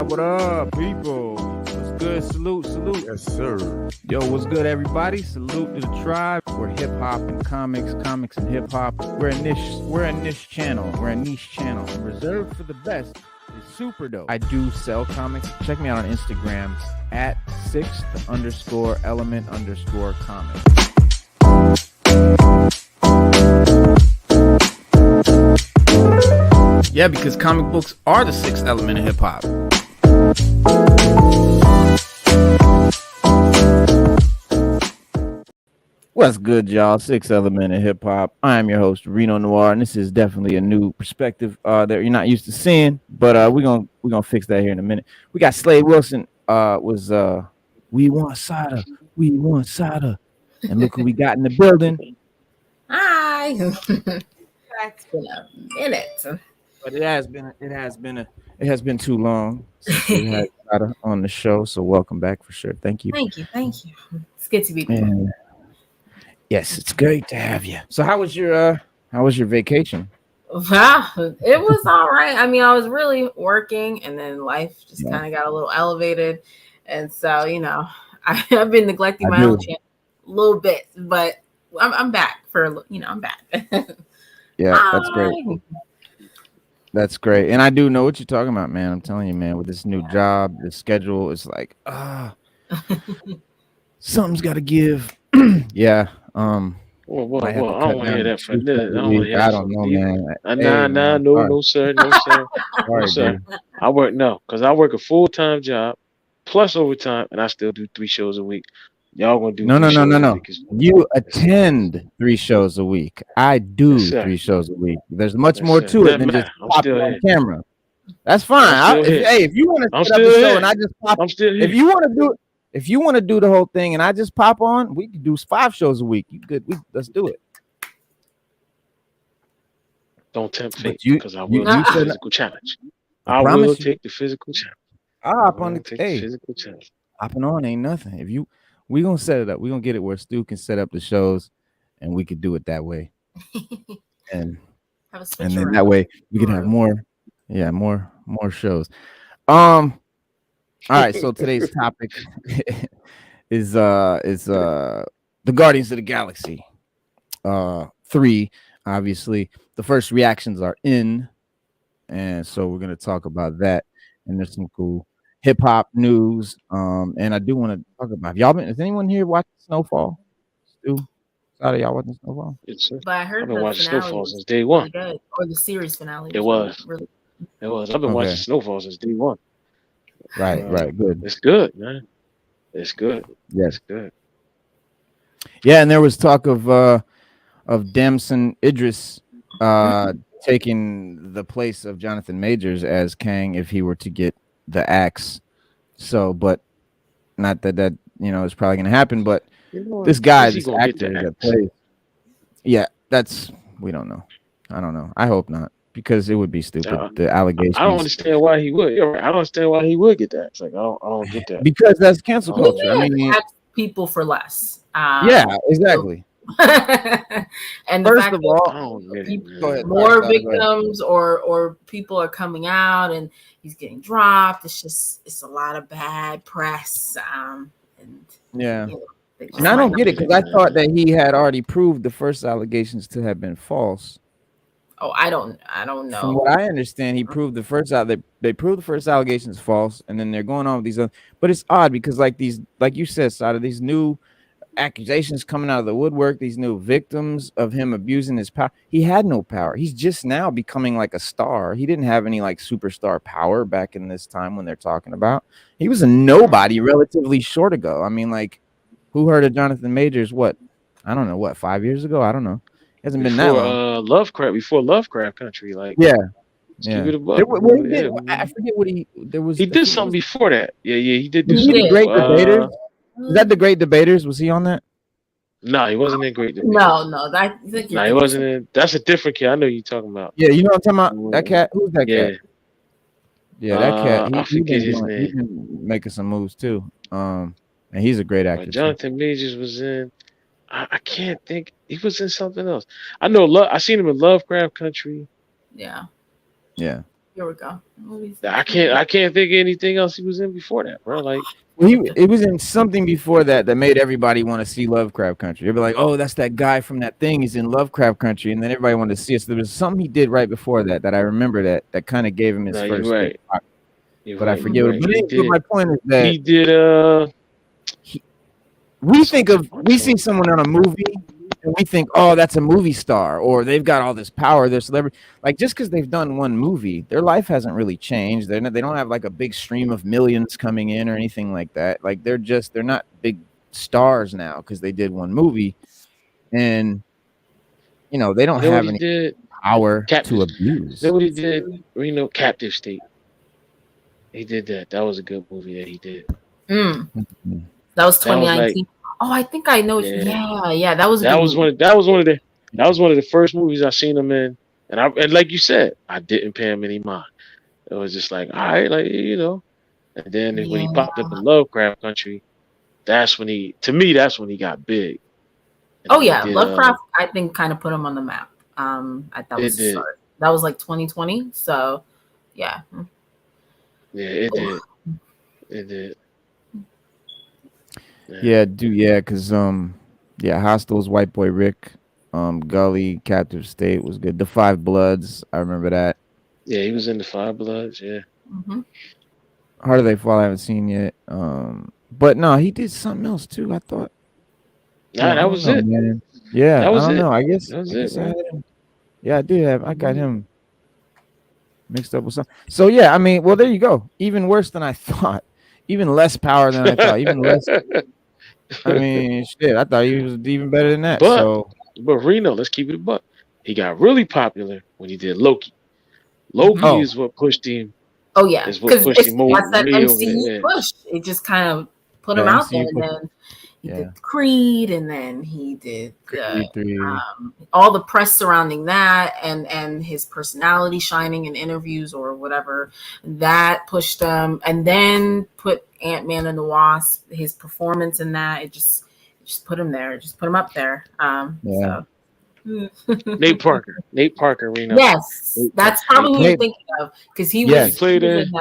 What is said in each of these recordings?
What up, people? What's good? Salute. Yes, sir. Yo, what's good, everybody? Salute to the tribe. We're hip hop and comics and hip hop. We're a niche channel. Reserved for the best. It's super dope. I do sell comics. Check me out on Instagram at 6th_element_comics. Yeah, because comic books are the sixth element of hip hop. What's good, y'all? Sixth element of hip hop. I am your host, Reno Noir, and this is definitely a new perspective that you're not used to seeing. But we're gonna fix that here in a minute. We got Slade Wilson. We want cider, and look who we got in the building. Hi. It's been a minute. But it has been too long since we had Sada on the show, so welcome back for sure. Thank you. Thank you. It's good to be back. Yes, it's great to have you. So how was your vacation? Wow, it was all right. I mean, I was really working, and then life just kind of got a little elevated, and so I've been neglecting my own channel a little bit, but I'm back I'm back. Yeah, that's great. That's great. And I do know what you're talking about, man. I'm telling you, man, with this new job, the schedule is like, something's got to give. Yeah. Well, I don't want to hear that for this. I don't know, man. No, sir. No, sir. I work a full-time job plus overtime, and I still do 3 shows a week. Y'all gonna do no. You attend 3 shows a week. I do 3 shows a week. There's much more to it than just popping on camera. That's fine. If you want to set up a show and I just pop, if you want to do the whole thing and I just pop on, we can do 5 shows a week. You good? Let's do it. Don't tempt fate because I will take the physical challenge. I will take the physical challenge. I'll hop on the physical challenge. Hopping on ain't nothing. We're gonna set it up. We're gonna get it where Stu can set up the shows and we could do it that way. and then that way we can have more shows. All right, so today's topic is the Guardians of the Galaxy 3. Obviously, the first reactions are in, and so we're gonna talk about that. And there's some cool hip hop news. And I do want to talk about. Has anyone here watched Snowfall? Stu, y'all watching Snowfall? But I heard I've been watching Snowfall since day one. Really or the series finale. It was. I've been watching Snowfall since day one. Right. Good. It's good, man. It's good. Yes. It's good. Yeah, and there was talk of Damson Idris taking the place of Jonathan Majors as Kang if he were to get the axe. So, but not that it's probably going to happen. But this guy, this actor that plays, we don't know. I don't know. I hope not, because it would be stupid. The allegations. I don't understand why he would. You're right. I don't understand why he would get that. It's like I don't get that. Because that's cancel culture. I mean, people for less. Exactly. And first of all, more victims or people are coming out and he's getting dropped. It's a lot of bad press. And I don't get it, because I thought that he had already proved the first allegations to have been false. Oh, I don't know. From what I understand, he proved the first they proved the first allegations false, and then they're going on with these other. But it's odd because like you said, Sada, these new accusations coming out of the woodwork, these new victims of him abusing his power. He had no power. He's just now becoming like a star. He didn't have any like superstar power back in this time when they're talking about. He was a nobody relatively short ago. I mean, like, who heard of Jonathan Majors? What? I don't know. What, 5 years ago? I don't know. It hasn't been that long. Before Lovecraft Country, like yeah. I forget what he was. He did something before that. Yeah, he did. The Great Debaters. Is that the Great Debaters? Was he on that? No, he wasn't in Great Debaters. No, he wasn't in. That's a different cat. I know you're talking about. Yeah, you know what I'm talking about. That cat. Who's that cat? Yeah, that cat. I forget his name. He's been making some moves too. And he's a great actor. Jonathan Majors was in. I can't think. He was in something else. I know. I seen him in Lovecraft Country. Yeah. Here we go. I can't think of anything else he was in before that, bro. Like, it was in something before that made everybody want to see Lovecraft Country. They'd be like, "Oh, that's that guy from that thing. He's in Lovecraft Country," and then everybody wanted to see it. So there was something he did right before that I remember that kind of gave him his first. Right. But I forget. But my point is that he did. We see someone on a movie and we think, oh, that's a movie star, or they've got all this power, they're celebrity. Like, just because they've done one movie, their life hasn't really changed. They don't have like a big stream of millions coming in or anything like that. Like, they're not big stars now because they did one movie, and they don't have any power to abuse. That's what he did. Reno Captive State. He did that. That was a good movie that he did. Mm-hmm. That was 2019. I think I know. Yeah. That was one of the first movies I seen him in, and like you said, I didn't pay him any mind. It was just like, all right, like And then when he popped up in Lovecraft Country, that's when he got big. And Lovecraft, I think, kind of put him on the map. At that start. That was like 2020. So, yeah. Yeah, it did. It did. Because Hostiles, White Boy Rick, Gully, Captive State was good. The Five Bloods, I remember that. Yeah, he was in the Five Bloods. Yeah. Mm-hmm. Harder They Fall, I haven't seen yet. But no, he did something else too, I thought. Nah, that was it. Man. Yeah, that was I don't it. know. I guess that was it. I got him mixed up with something. So yeah, I mean, well, there you go. Even worse than I thought. Even less power than I thought. Even less. I mean, shit. I thought he was even better than that. But Reno, let's keep it a buck. He got really popular when he did Loki. Loki is what pushed him. Oh yeah, because that's that MCU push. It just kind of put him out there, and then he did Creed, and then he did all the press surrounding that, and his personality shining in interviews or whatever that pushed him, and then put Ant-Man and the Wasp, his performance in that, it just put him there, just put him up there. So. Nate Parker, Reno. Yes, that's probably who you're thinking of, because he played in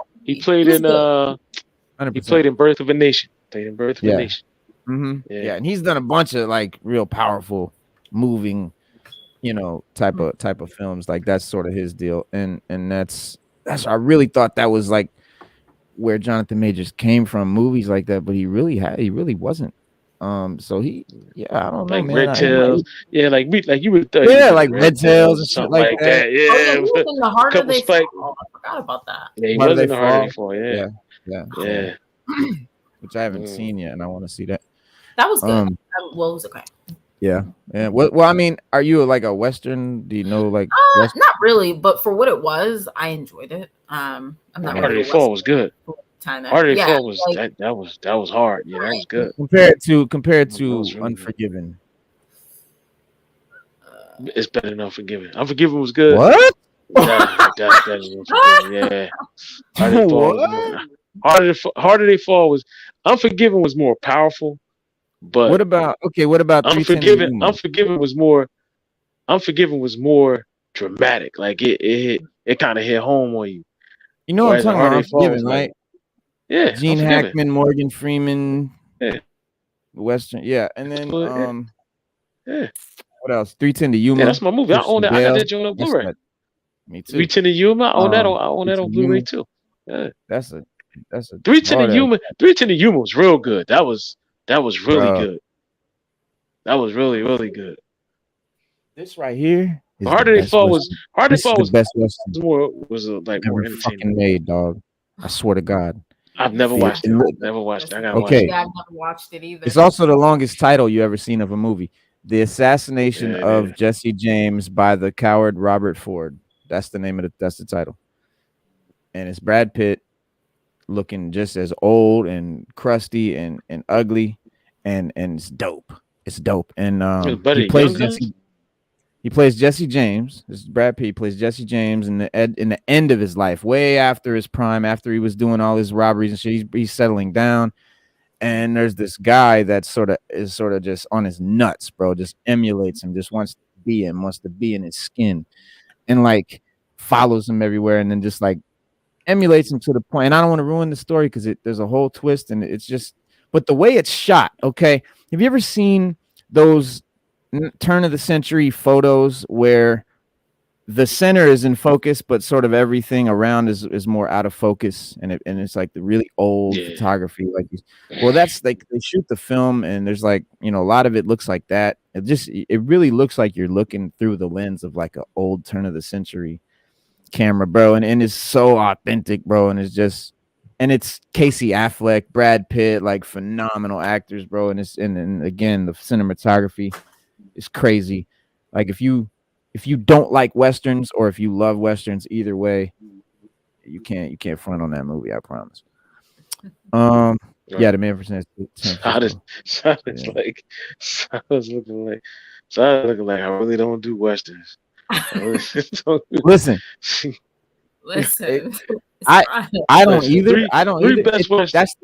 Birth of a Nation. Played in Birth of a Nation. Mm-hmm. Yeah, and he's done a bunch of like real powerful, moving, type of films. Like that's sort of his deal, and that's I really thought that was like where Jonathan Majors came from, movies like that. But he really wasn't. So I don't know, like man. Red Tails, like you would, like Red Tails and shit like that. Yeah, he was in the Harder They Fall. I forgot about that. Yeah, he was in the Harder They Fall. Yeah. Which I haven't seen yet, and I want to see that. That was good. It was okay. Yeah. Well, I mean, are you like a Western? Do you know like? Not really, but for what it was, I enjoyed it. I'm not. Harder They Fall was good. Harder They Fall was that was hard. Yeah, that was good. Compared to Unforgiven. It's better than Unforgiven. Unforgiven was good. What? Yeah. Harder They Fall was. Unforgiven was more powerful. But what about Unforgiven? Unforgiven was more dramatic. Like it kind of hit home on you. You know what I'm talking about? Unforgiven, right? Yeah, Gene Hackman, Morgan Freeman, Western, and then what else? 3:10 to Yuma. Yeah, that's my movie. I own that. I got that joint on Blu-ray. Me too. 3:10 to Yuma. I own that. I own that on Blu-ray too. Yeah, that's a 3:10 to Yuma. 3:10 to Yuma was real good. That was really good. That was really, really good. This right here. Harder They Fall was the best Western. More entertaining. Fucking made, dog. I swear to God. I've never watched it. Never watched it. I gotta watch it. Yeah, I've never watched it either. It's also the longest title you ever seen of a movie. The Assassination of Jesse James by the Coward Robert Ford. That's the name of that's the title. And it's Brad Pitt looking just as old and crusty and ugly, and it's dope. It's dope. And he plays Jesse James. This is Brad Pitt. He plays Jesse James in the end of his life, way after his prime, after he was doing all his robberies and shit. He's settling down, and there's this guy that is sort of just on his nuts, bro. Just emulates him, just wants to be him, wants to be in his skin, and like follows him everywhere, and then just like emulates him to the point, and I don't want to ruin the story because there's a whole twist, and it's just, but the way it's shot, okay. Have you ever seen those turn of the century photos where the center is in focus, but sort of everything around is more out of focus, and it's like the really old photography, like, well, that's like they shoot the film, and there's like, you know, a lot of it looks like that. It really looks like you're looking through the lens of like an old turn of the century camera, bro, and it's so authentic, bro, and it's Casey Affleck, Brad Pitt, like phenomenal actors, bro, and again, the cinematography is crazy. Like if you don't like westerns or if you love westerns, either way, you can't front on that movie, I promise. Yeah, the man for I was looking like I really don't do westerns. Listen. I don't either. I don't either. Best westerns. That's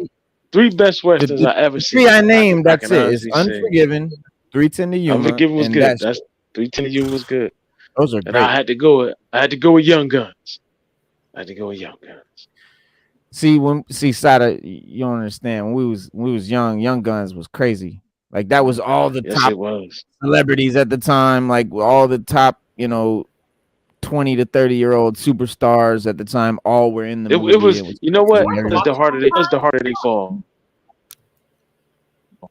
three best westerns I ever seen. Three I named. That's it. It's Unforgiven, 3:10 to Yuma. Unforgiven was good. That's 3:10 to Yuma was good. Those are great. And I had to go with Young Guns. See, Sada, you don't understand. When we was young, Young Guns was crazy. Like that was all the top celebrities at the time, like all the top, you know, 20 to 30-year-old superstars at the time, all were in the movie. It was you know what? It was the harder they fall.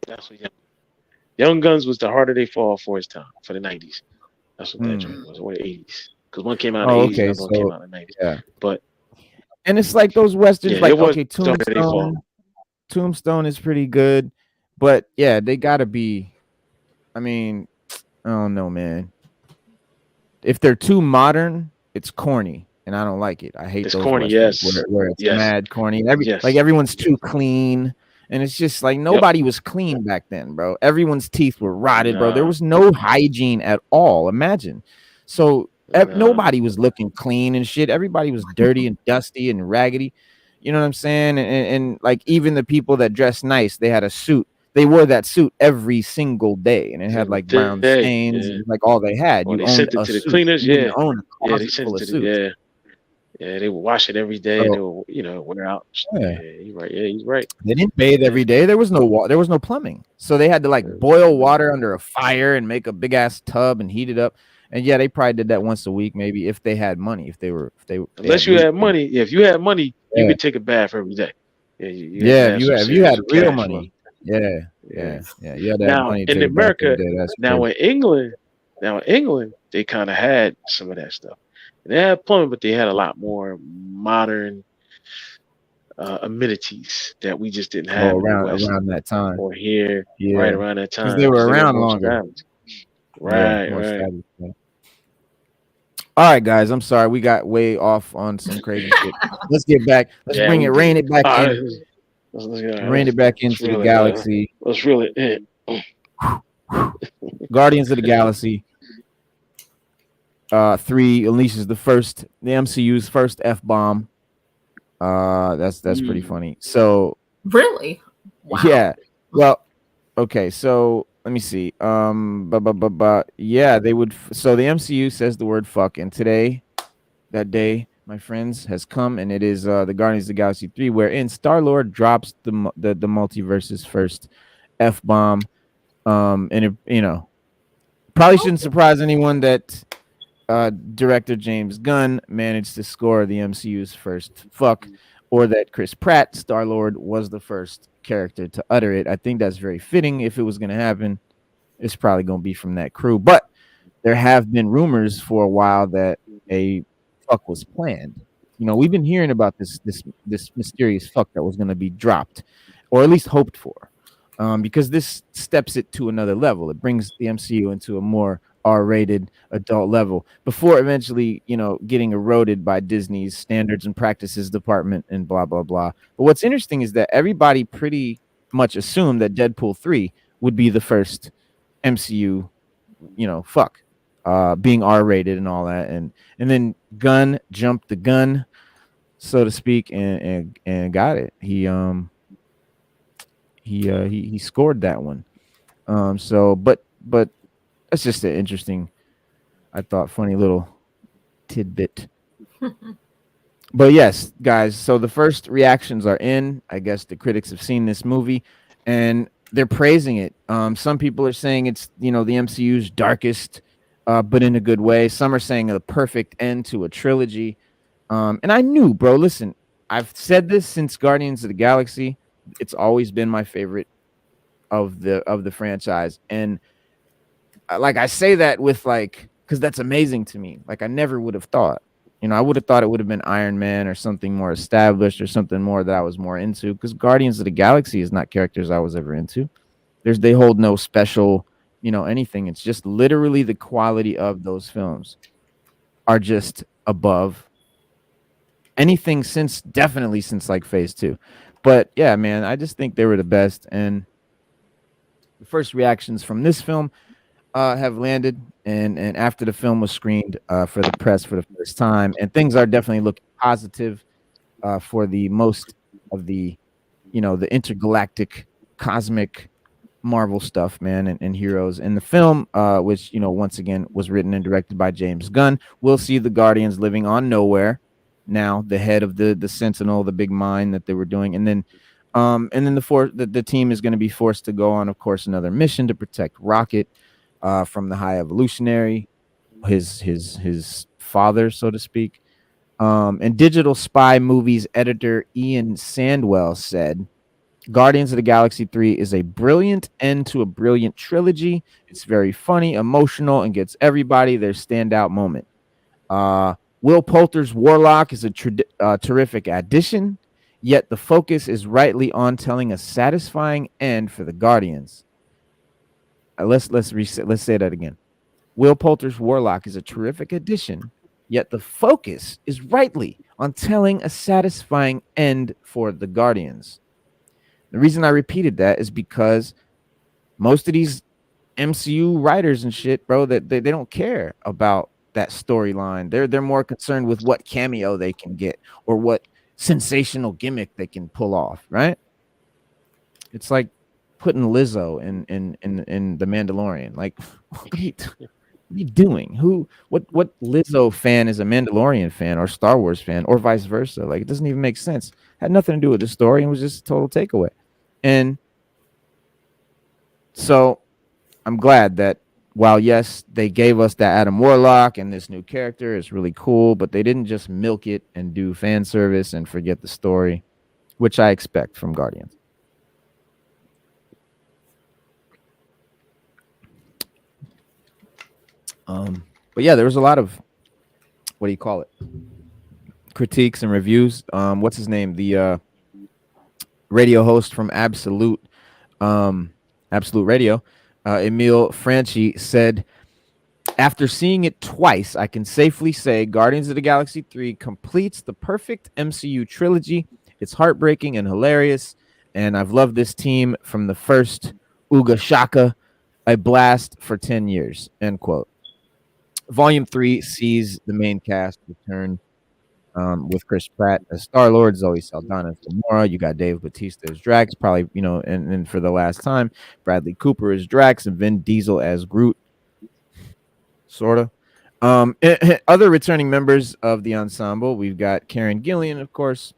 That's what Young Guns was the harder they fall for its time, for the 90s. That's what that joint was, or the 80s. Because one came out in the 80s, one came out in the 90s. Yeah. But and it's like those westerns, like Tombstone is pretty good, but yeah, they gotta be. I mean, I don't know, man. If they're too modern, it's corny, and I don't like it. I hate those corny, where it's mad corny. Like everyone's too clean. And it's just like nobody was clean back then, bro. Everyone's teeth were rotted, bro. There was no hygiene at all. Imagine. So nobody was looking clean and shit. Everybody was dirty and dusty and raggedy. You know what I'm saying? And like even the people that dressed nice, they had a suit. They wore that suit every single day, and it had like brown stains, and like all they had. Well, you sent it to the cleaners, they sent it to the Yeah, they would wash it every day. They would, wear out. Yeah, he's right. Yeah, he's right. They didn't bathe every day. There was no plumbing, so they had to like boil water under a fire and make a big ass tub and heat it up. And yeah, they probably did that once a week, maybe if they had money. If you had money, you could take a bath every day. If you had real money. Yeah. You had that money. In America, in England, they kind of had some of that stuff. They had plumbing, but they had a lot more modern amenities that we just didn't have around that time. Or here, right around that time. Because they were around longer. Right. All right, guys. I'm sorry. We got way off on some crazy shit. Let's get back. Let's rein it back in. Rein it back into the galaxy. Let's really Guardians of the Galaxy. 3 unleashes the MCU's first F-bomb. That's pretty funny. So really? Wow. Yeah. Well, okay, so let me see. Yeah, they would. So the MCU says the word fuck, and today, that day, my friends, has come, and it is the Guardians of the Galaxy 3, wherein Star-Lord drops the multiverse's first F-bomb. And it, probably shouldn't surprise anyone that director James Gunn managed to score the MCU's first fuck, or that Chris Pratt, Star-Lord, was the first character to utter it. I think that's very fitting. If it was going to happen, it's probably going to be from that crew. But there have been rumors for a while that a fuck was planned. We've been hearing about this mysterious fuck that was going to be dropped, or at least hoped for, because this steps it to another level. It brings the MCU into a more R-rated adult level before eventually, getting eroded by Disney's standards and practices department and blah, blah, blah. But what's interesting is that everybody pretty much assumed that Deadpool 3 would be the first MCU, fuck, being R-rated and all that. And then Gunn jumped the gun, so to speak, and got it. He scored that one. But that's just an interesting, I thought, funny little tidbit. But yes, guys, so the first reactions are in. I guess the critics have seen this movie and they're praising it. Some people are saying it's, the MCU's darkest, but in a good way. Some are saying a perfect end to a trilogy. And I knew, bro, listen, I've said this since Guardians of the Galaxy. It's always been my favorite of the franchise. And like I say that with because that's amazing to me. Like I never would have thought. I would have thought it would have been Iron Man or something more established or something more that I was more into, because Guardians of the Galaxy is not characters I was ever into. They hold no special, anything. It's just literally the quality of those films are just above anything definitely since like phase 2. But yeah, man, I just think they were the best. And the first reactions from this film have landed, and after the film was screened for the press for the first time, and things are definitely looking positive for the most of the the intergalactic cosmic Marvel stuff, man, and heroes in the film, which once again was written and directed by James Gunn. We'll see the Guardians living on Nowhere now, the head of the Sentinel, the big mine that they were doing, and then the team is going to be forced to go on, of course, another mission to protect Rocket from the High Evolutionary, his father, so to speak. And Digital Spy Movies editor Ian Sandwell said, Guardians of the Galaxy 3 is a brilliant end to a brilliant trilogy. It's very funny, emotional, and gets everybody their standout moment. Will Poulter's Warlock is a terrific addition, yet the focus is rightly on telling a satisfying end for the Guardians. Let's say that again. Will Poulter's Warlock is a terrific addition, yet the focus is rightly on telling a satisfying end for the Guardians. The reason I repeated that is because most of these MCU writers and shit, bro, that they don't care about that storyline. They're more concerned with what cameo they can get or what sensational gimmick they can pull off, right? It's like putting Lizzo in The Mandalorian. Like, what are you doing? What Lizzo fan is a Mandalorian fan or Star Wars fan or vice versa? Like, it doesn't even make sense. Had nothing to do with the story and was just a total takeaway. And so I'm glad that while, yes, they gave us that Adam Warlock and this new character, it's really cool, but they didn't just milk it and do fan service and forget the story, which I expect from Guardians. But yeah, there was a lot of, what do you call it? Critiques and reviews. What's his name? The radio host from Absolute Radio, Emile Franchi, said, after seeing it twice, I can safely say Guardians of the Galaxy 3 completes the perfect MCU trilogy. It's heartbreaking and hilarious, and I've loved this team from the first. Uga Shaka, a blast for 10 years, end quote. Volume 3 sees the main cast return with Chris Pratt as Star-Lord, Zoe Saldana as Gamora. You got Dave Bautista as Drax, probably, and for the last time, Bradley Cooper as Drax and Vin Diesel as Groot, sort of. Other returning members of the ensemble, we've got Karen Gillan, of course,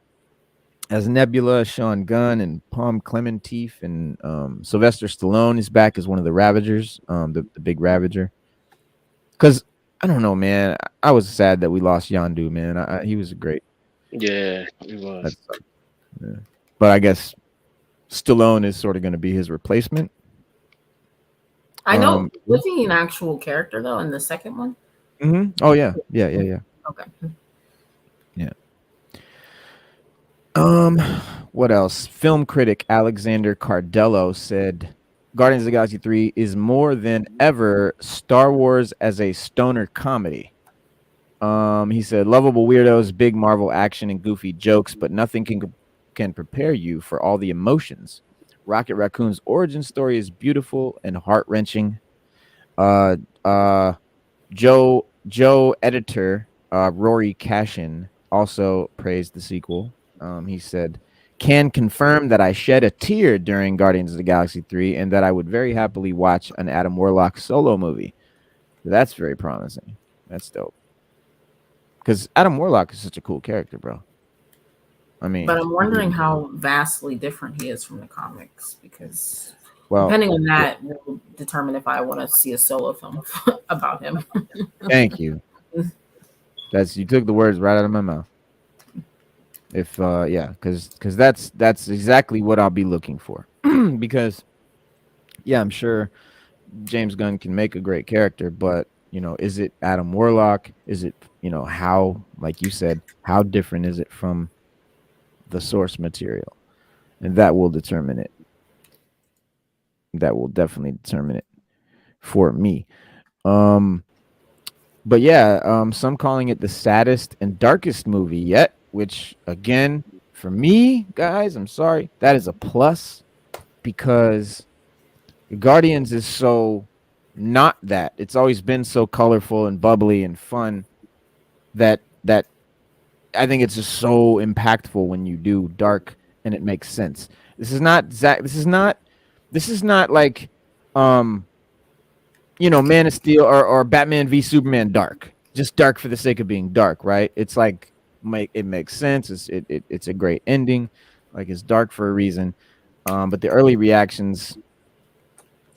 as Nebula, Sean Gunn, and Palm Clementif, and Sylvester Stallone is back as one of the Ravagers, the big Ravager. Because I don't know, man. I was sad that we lost Yondu, man. He was great. Yeah, he was. Yeah. But I guess Stallone is sort of going to be his replacement. I know. Was he an actual character, though, in the second one? Mm-hmm. Oh, yeah. Yeah. Okay. Yeah. What else? Film critic Alexander Cardello said, Guardians of the Galaxy 3 is more than ever Star Wars as a stoner comedy. He said, lovable weirdos, big Marvel action, and goofy jokes, but nothing can prepare you for all the emotions. Rocket Raccoon's origin story is beautiful and heart-wrenching. Joe editor Rory Cashin also praised the sequel. He said, can confirm that I shed a tear during Guardians of the Galaxy 3 and that I would very happily watch an Adam Warlock solo movie. That's very promising. That's dope. because Adam Warlock is such a cool character, bro. I mean, but I'm wondering how vastly different he is from the comics, because depending on that will determine if I want to see a solo film about him. Thank you. You took the words right out of my mouth. If because that's exactly what I'll be looking for. Because I'm sure James Gunn can make a great character, but is it Adam Warlock? Is it how, like you said, how different is it from the source material? And that will determine it. That will definitely determine it for me. But some calling it the saddest and darkest movie yet, which again, for me, guys, I'm sorry, that is a plus, because Guardians is so not that. It's always been so colorful and bubbly and fun that I think it's just so impactful when you do dark and it makes sense. This is not like Man of Steel or Batman v Superman dark. Just dark for the sake of being dark, right? It's like it makes sense. It's a great ending. Like, it's dark for a reason. But the early reactions,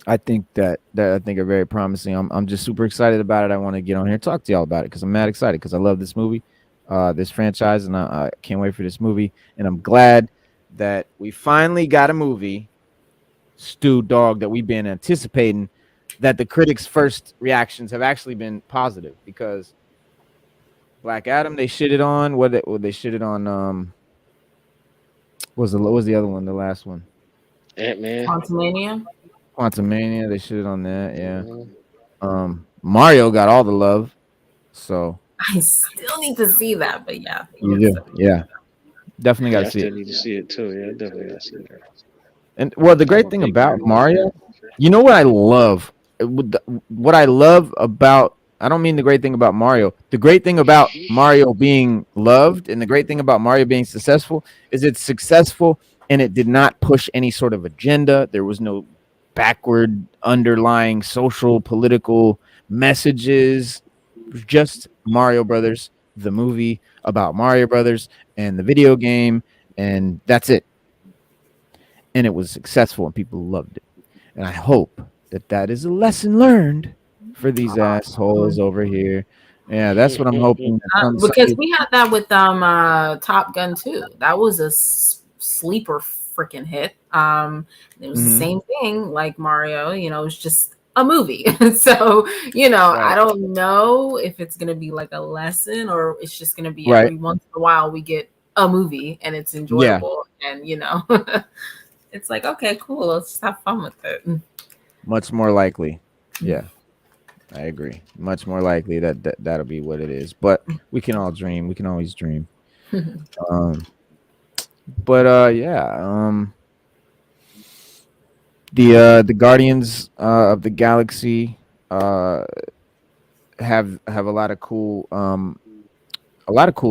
I think that are very promising. I'm just super excited about it. I want to get on here and talk to y'all about it because I'm mad excited because I love this movie, this franchise, and I can't wait for this movie. And I'm glad that we finally got a movie, Stu Dog, that we've been anticipating, that the critics' first reactions have actually been positive, because Black Adam, they shitted on. What they shitted on? What was the other one? The last one? Ant-Man. Quantumania, they shitted on that. Yeah. Mario got all the love, so I still need to see that. But yeah, you do. Yeah, definitely got to see it. I still need to see it too. Yeah, definitely got to see it. And well, the great thing about Mario, what I love, what I love about. I don't mean the great thing about Mario. The great thing about Mario being loved and the great thing about Mario being successful is it's successful and it did not push any sort of agenda. There was no backward underlying social, political messages. It was just Mario Brothers, the movie about Mario Brothers and the video game, and that's it. And it was successful and people loved it. And I hope that is a lesson learned for these assholes over here. Yeah, that's what I'm hoping. Because we had that with Top Gun 2. That was a sleeper freaking hit. It was the same thing like Mario. It was just a movie. So right. I don't know if it's gonna be like a lesson or it's just gonna be every once in a while we get a movie and it's enjoyable and it's like, okay, cool, let's just have fun with it. Much more likely. Yeah, I agree. Much more likely that'll be what it is. But we can all dream. We can always dream. The Guardians of the Galaxy have a lot of cool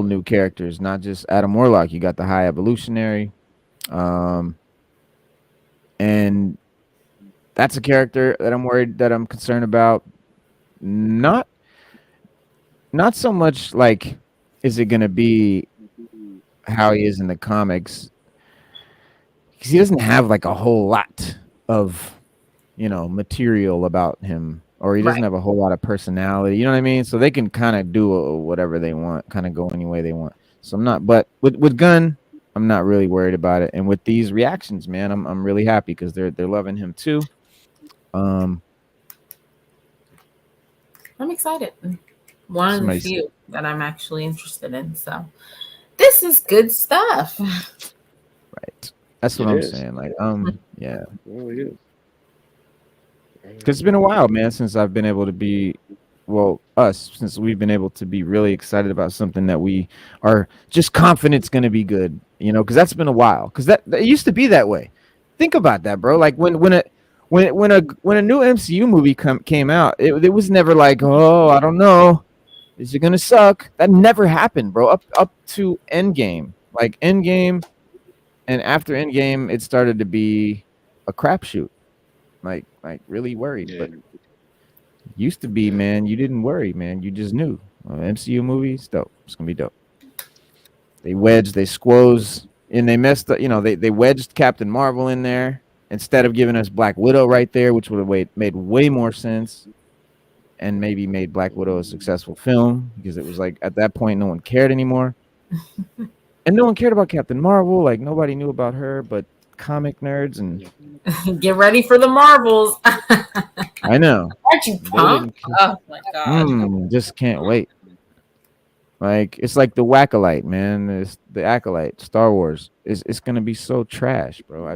new characters. Not just Adam Warlock. You got the High Evolutionary, and that's a character that I'm concerned about. Not so much like, is it going to be how he is in the comics? Because he doesn't have like a whole lot of, material about him, or he doesn't have a whole lot of personality. You know what I mean? So they can kind of do whatever they want, kind of go any way they want. So I'm not, but with Gunn, I'm not really worried about it. And with these reactions, man, I'm really happy because they're loving him too. I'm excited. One of the few that I'm actually interested in. So this is good stuff. Right. That's what I'm saying. Like, yeah. Because it's been a while, man, since I've been able to be, since we've been able to be really excited about something that we are just confident it's going to be good, because that's been a while. Because that used to be that way. Think about that, bro. Like when a new MCU movie came out, it was never like, oh, I don't know, is it gonna suck? That never happened, bro. Up to Endgame, like Endgame, and after Endgame, it started to be a crapshoot. Like really worried, but used to be, man. You didn't worry, man. You just knew. MCU movies, dope. It's gonna be dope. They squoze, and they messed up. They wedged Captain Marvel in there instead of giving us Black Widow right there, which would have made way more sense, and maybe made Black Widow a successful film, because it was like at that point no one cared anymore, and no one cared about Captain Marvel. Like nobody knew about her, but comic nerds and get ready for the Marvels. I know. Aren't you pumped? Oh my god! Just can't wait. Like it's like the Wackolite, man. It's the Acolyte, Star Wars. It's gonna be so trash, bro.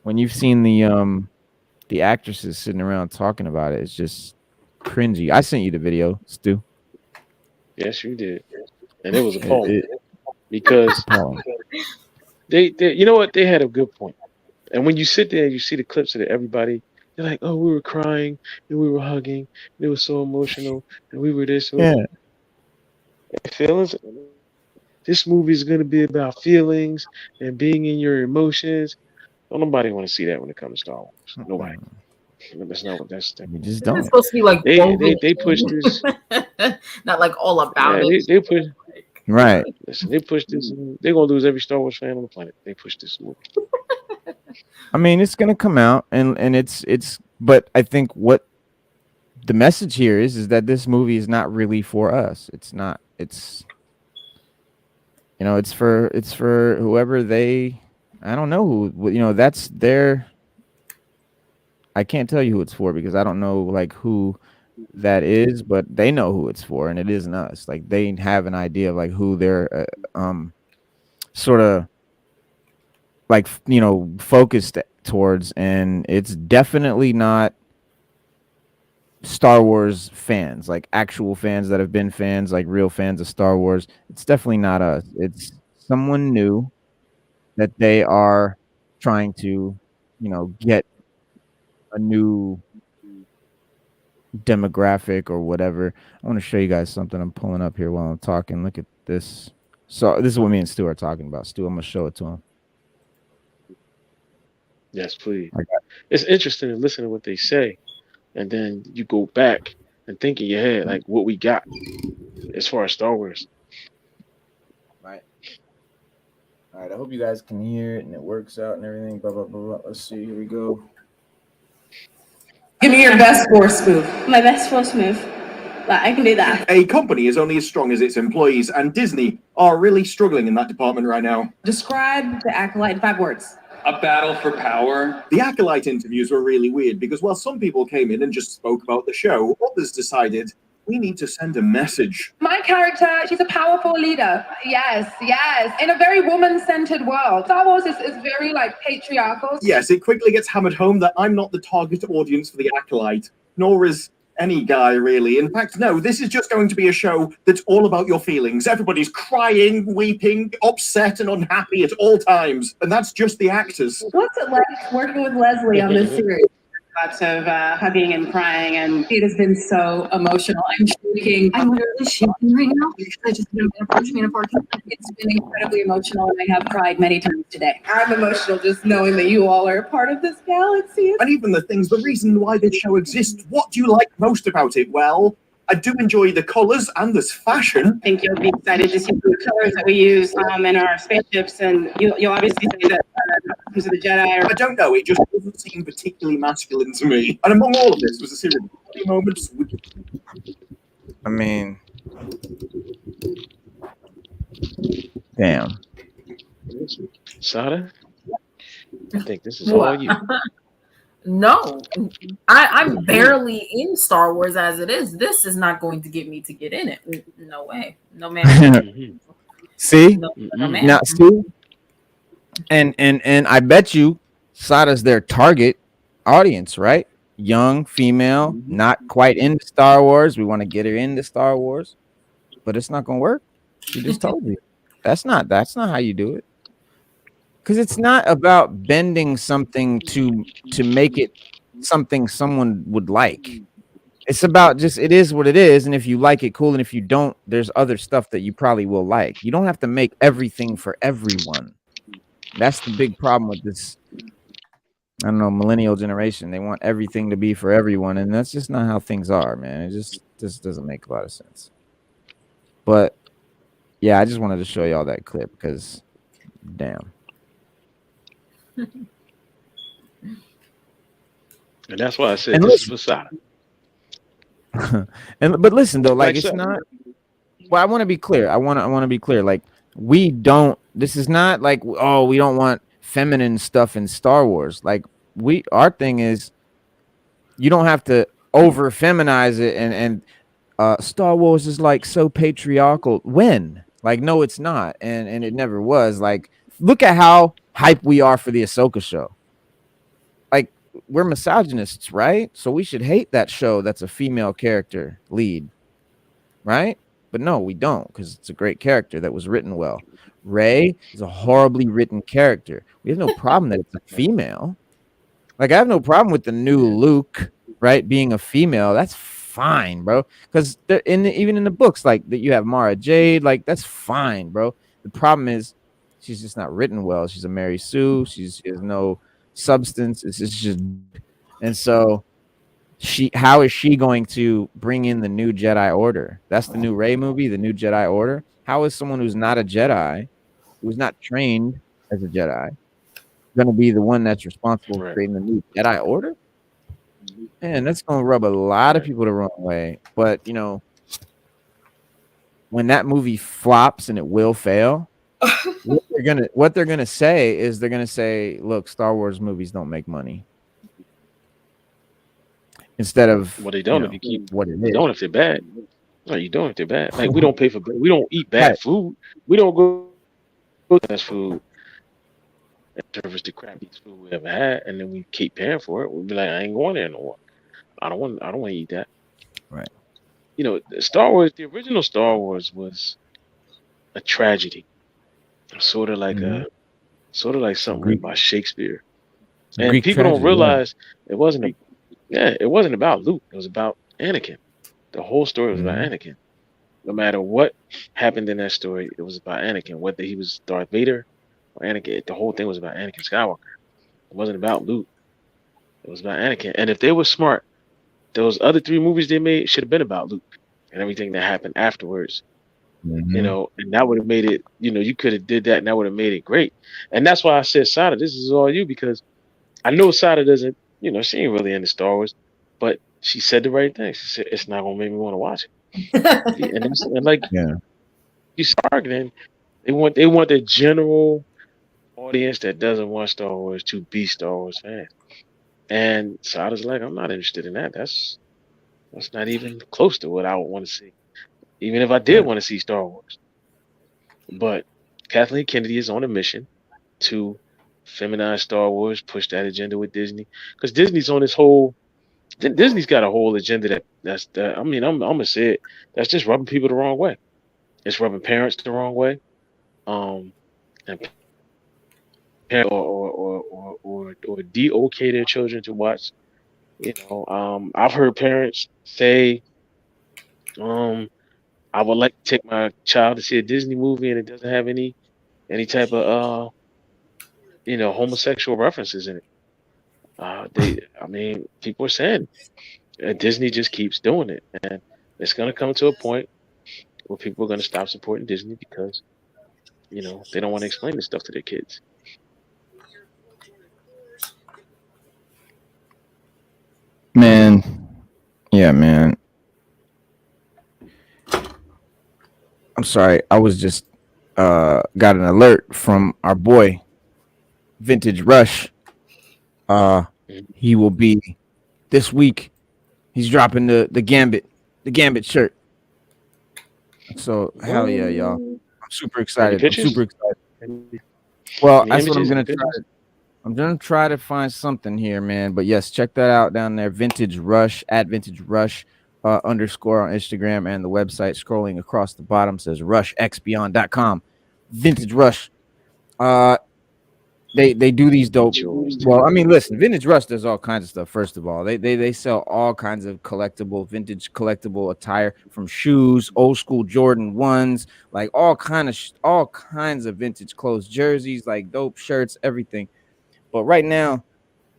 When you've seen the actresses sitting around talking about it, it's just cringy. I sent you the video, Stu. Yes, you did, and it was appalling because they you know what, they had a good point. And when you sit there and you see the clips of it, everybody, they're like, "Oh, we were crying and we were hugging. And it was so emotional, and we were this." Yeah. Feelings. This movie is going to be about feelings and being in your emotions. Don't nobody want to see that when it comes to Star Wars. Nobody. That's not what that's. We just don't. It's supposed to be like they push this. Not like all about it. They push. Right. Listen, they push this. They're gonna lose every Star Wars fan on the planet. They push this movie. I mean, it's gonna come out, and it's. But I think what the message here is that this movie is not really for us. It's not. It's. It's for whoever they. I don't know who. That's their. I can't tell you who it's for because I don't know like who that is, but they know who it's for, and it isn't us. Like they have an idea of like who they're sort of like focused towards, and it's definitely not Star Wars fans, like actual fans that have been fans, like real fans of Star Wars. It's definitely not us. It's someone new that they are trying to, get a new demographic or whatever. I want to show you guys something I'm pulling up here while I'm talking. Look at this. So this is what me and Stu are talking about. Stu, I'm gonna show it to him. Yes, please. It's interesting to listen to what they say, and then you go back and think in your head like what we got as far as Star Wars. Right. All right. I hope you guys can hear it and it works out and everything. Blah blah blah blah. Let's see. Here we go. Give me your best Force move. My best Force move. I can do that. A company is only as strong as its employees, and Disney are really struggling in that department right now. Describe the Acolyte in 5 words. A battle for power. The Acolyte interviews were really weird because while some people came in and just spoke about the show, others decided we need to send a message. My character, she's a powerful leader. Yes. In a very woman-centered world. Star Wars is very patriarchal. Yes, it quickly gets hammered home that I'm not the target audience for the Acolyte, nor is any guy really. In fact, no, this is just going to be a show that's all about your feelings. Everybody's crying, weeping, upset and unhappy at all times. And that's just the actors. What's it like working with Leslie on this series? Lots of hugging and crying, and it has been so emotional. I'm shaking. I'm literally shaking right now because I just didn't approach me in a parking lot. It's been incredibly emotional, and I have cried many times today. I'm emotional just knowing that you all are a part of this galaxy. And even the reason why this show exists, what do you like most about it? Well, I do enjoy the colors and this fashion. I think you'll be excited to see the colors that we use in our spaceships, and you'll obviously say that of the Jedi. I don't know, it just doesn't seem particularly masculine to me. And among all of this was a series of funny moments. I mean, damn. Sada, I think this is all you. No, I'm barely in Star Wars as it is. This is not going to get me to get in it. No way. No man. See? No man. Now, see? And I bet you Sada's their target audience, right? Young, female, not quite into Star Wars. We want to get her into Star Wars, but it's not going to work. She just told you. That's not how you do it. Because it's not about bending something to make it something someone would like. It's about just, it is what it is. And if you like it, cool. And if you don't, there's other stuff that you probably will like. You don't have to make everything for everyone. That's the big problem with this, I don't know, millennial generation. They want everything to be for everyone. And that's just not how things are, man. It just doesn't make a lot of sense. But yeah, I just wanted to show y'all that clip because, damn. And that's why I said this is Masada. But listen though, like it's not. Well, I want to be clear. I want to be clear. Like we don't. This is not like we don't want feminine stuff in Star Wars. Like our thing is, you don't have to over feminize it and Star Wars is like so patriarchal. When? Like no, it's not, and it never was. Like look at how hype we are for the Ahsoka show. Like we're misogynists, right? So we should hate that show that's a female character lead, right? But no, we don't, because it's a great character that was written well. Rey is a horribly written character. We have no problem that it's a female. Like I have no problem with the new Luke, right, being a female. That's fine, bro. Because even in the books, like that, you have Mara Jade. Like that's fine, bro. The problem is she's just not written well. She's a Mary Sue. She has no substance. It's just, and so how is she going to bring in the new Jedi Order? That's the new Rey movie, the new Jedi Order. How is someone who's not a Jedi, who's not trained as a Jedi, going to be the one that's responsible for creating the new Jedi Order? Man, that's going to rub a lot of people the wrong way. But you know, when that movie flops, and it will fail, what they're gonna say is they're gonna say, "Look, Star Wars movies don't make money." Instead of they don't if you keep what it is. You don't if they're bad. No, you don't if they're bad. Like we don't eat bad food. We don't go to fast food and service the crappiest food we ever had, and then we keep paying for it. We'll be like, I ain't going there no more. I don't want to eat that. Right. You know, Star Wars, the original Star Wars was a tragedy. Sort of like something written by Shakespeare. And Greek people tragedy, don't realize it wasn't about Luke. It was about Anakin. The whole story was about Anakin. No matter what happened in that story, it was about Anakin. Whether he was Darth Vader or Anakin, the whole thing was about Anakin Skywalker. It wasn't about Luke. It was about Anakin. And if they were smart, those other 3 movies they made should have been about Luke and everything that happened afterwards. You know, and that would have made it, you know, you could have did that and that would have made it great. And that's why I said, Sada, this is all you, because I know Sada doesn't, you know, she ain't really into Star Wars, but she said the right thing. She said, it's not going to make me want to watch it. You start then they want the general audience that doesn't watch Star Wars to be Star Wars fans. And Sada's like, I'm not interested in that. That's not even close to what I would want to see. Even if I did want to see Star Wars. But Kathleen Kennedy is on a mission to feminize Star Wars, push that agenda with Disney. Because Disney's on this whole... Disney's got a whole agenda I'm going to say it. That's just rubbing people the wrong way. It's rubbing parents the wrong way. And or de-okay their children to watch. You know, I've heard parents say... I would like to take my child to see a Disney movie and it doesn't have any type of homosexual references in it. People are saying Disney just keeps doing it, and it's gonna come to a point where people are gonna stop supporting Disney because, you know, they don't want to explain this stuff to their kids. Man, yeah, man. I'm sorry. I was just got an alert from our boy Vintage Rush. He will be this week. He's dropping the Gambit shirt. So hell yeah, y'all! I'm super excited. Well, that's what I'm gonna try. I'm gonna try to find something here, man. But yes, check that out down there. Vintage Rush at Vintage Rush. _ on Instagram, and the website scrolling across the bottom says rushxbeyond.com. Vintage Rush. They do these dope. Well, I mean, listen, Vintage Rush does all kinds of stuff. First of all, they sell all kinds of vintage collectible attire, from shoes, old school Jordan 1s, like all kinds of vintage clothes, jerseys, like dope shirts, everything. But right now,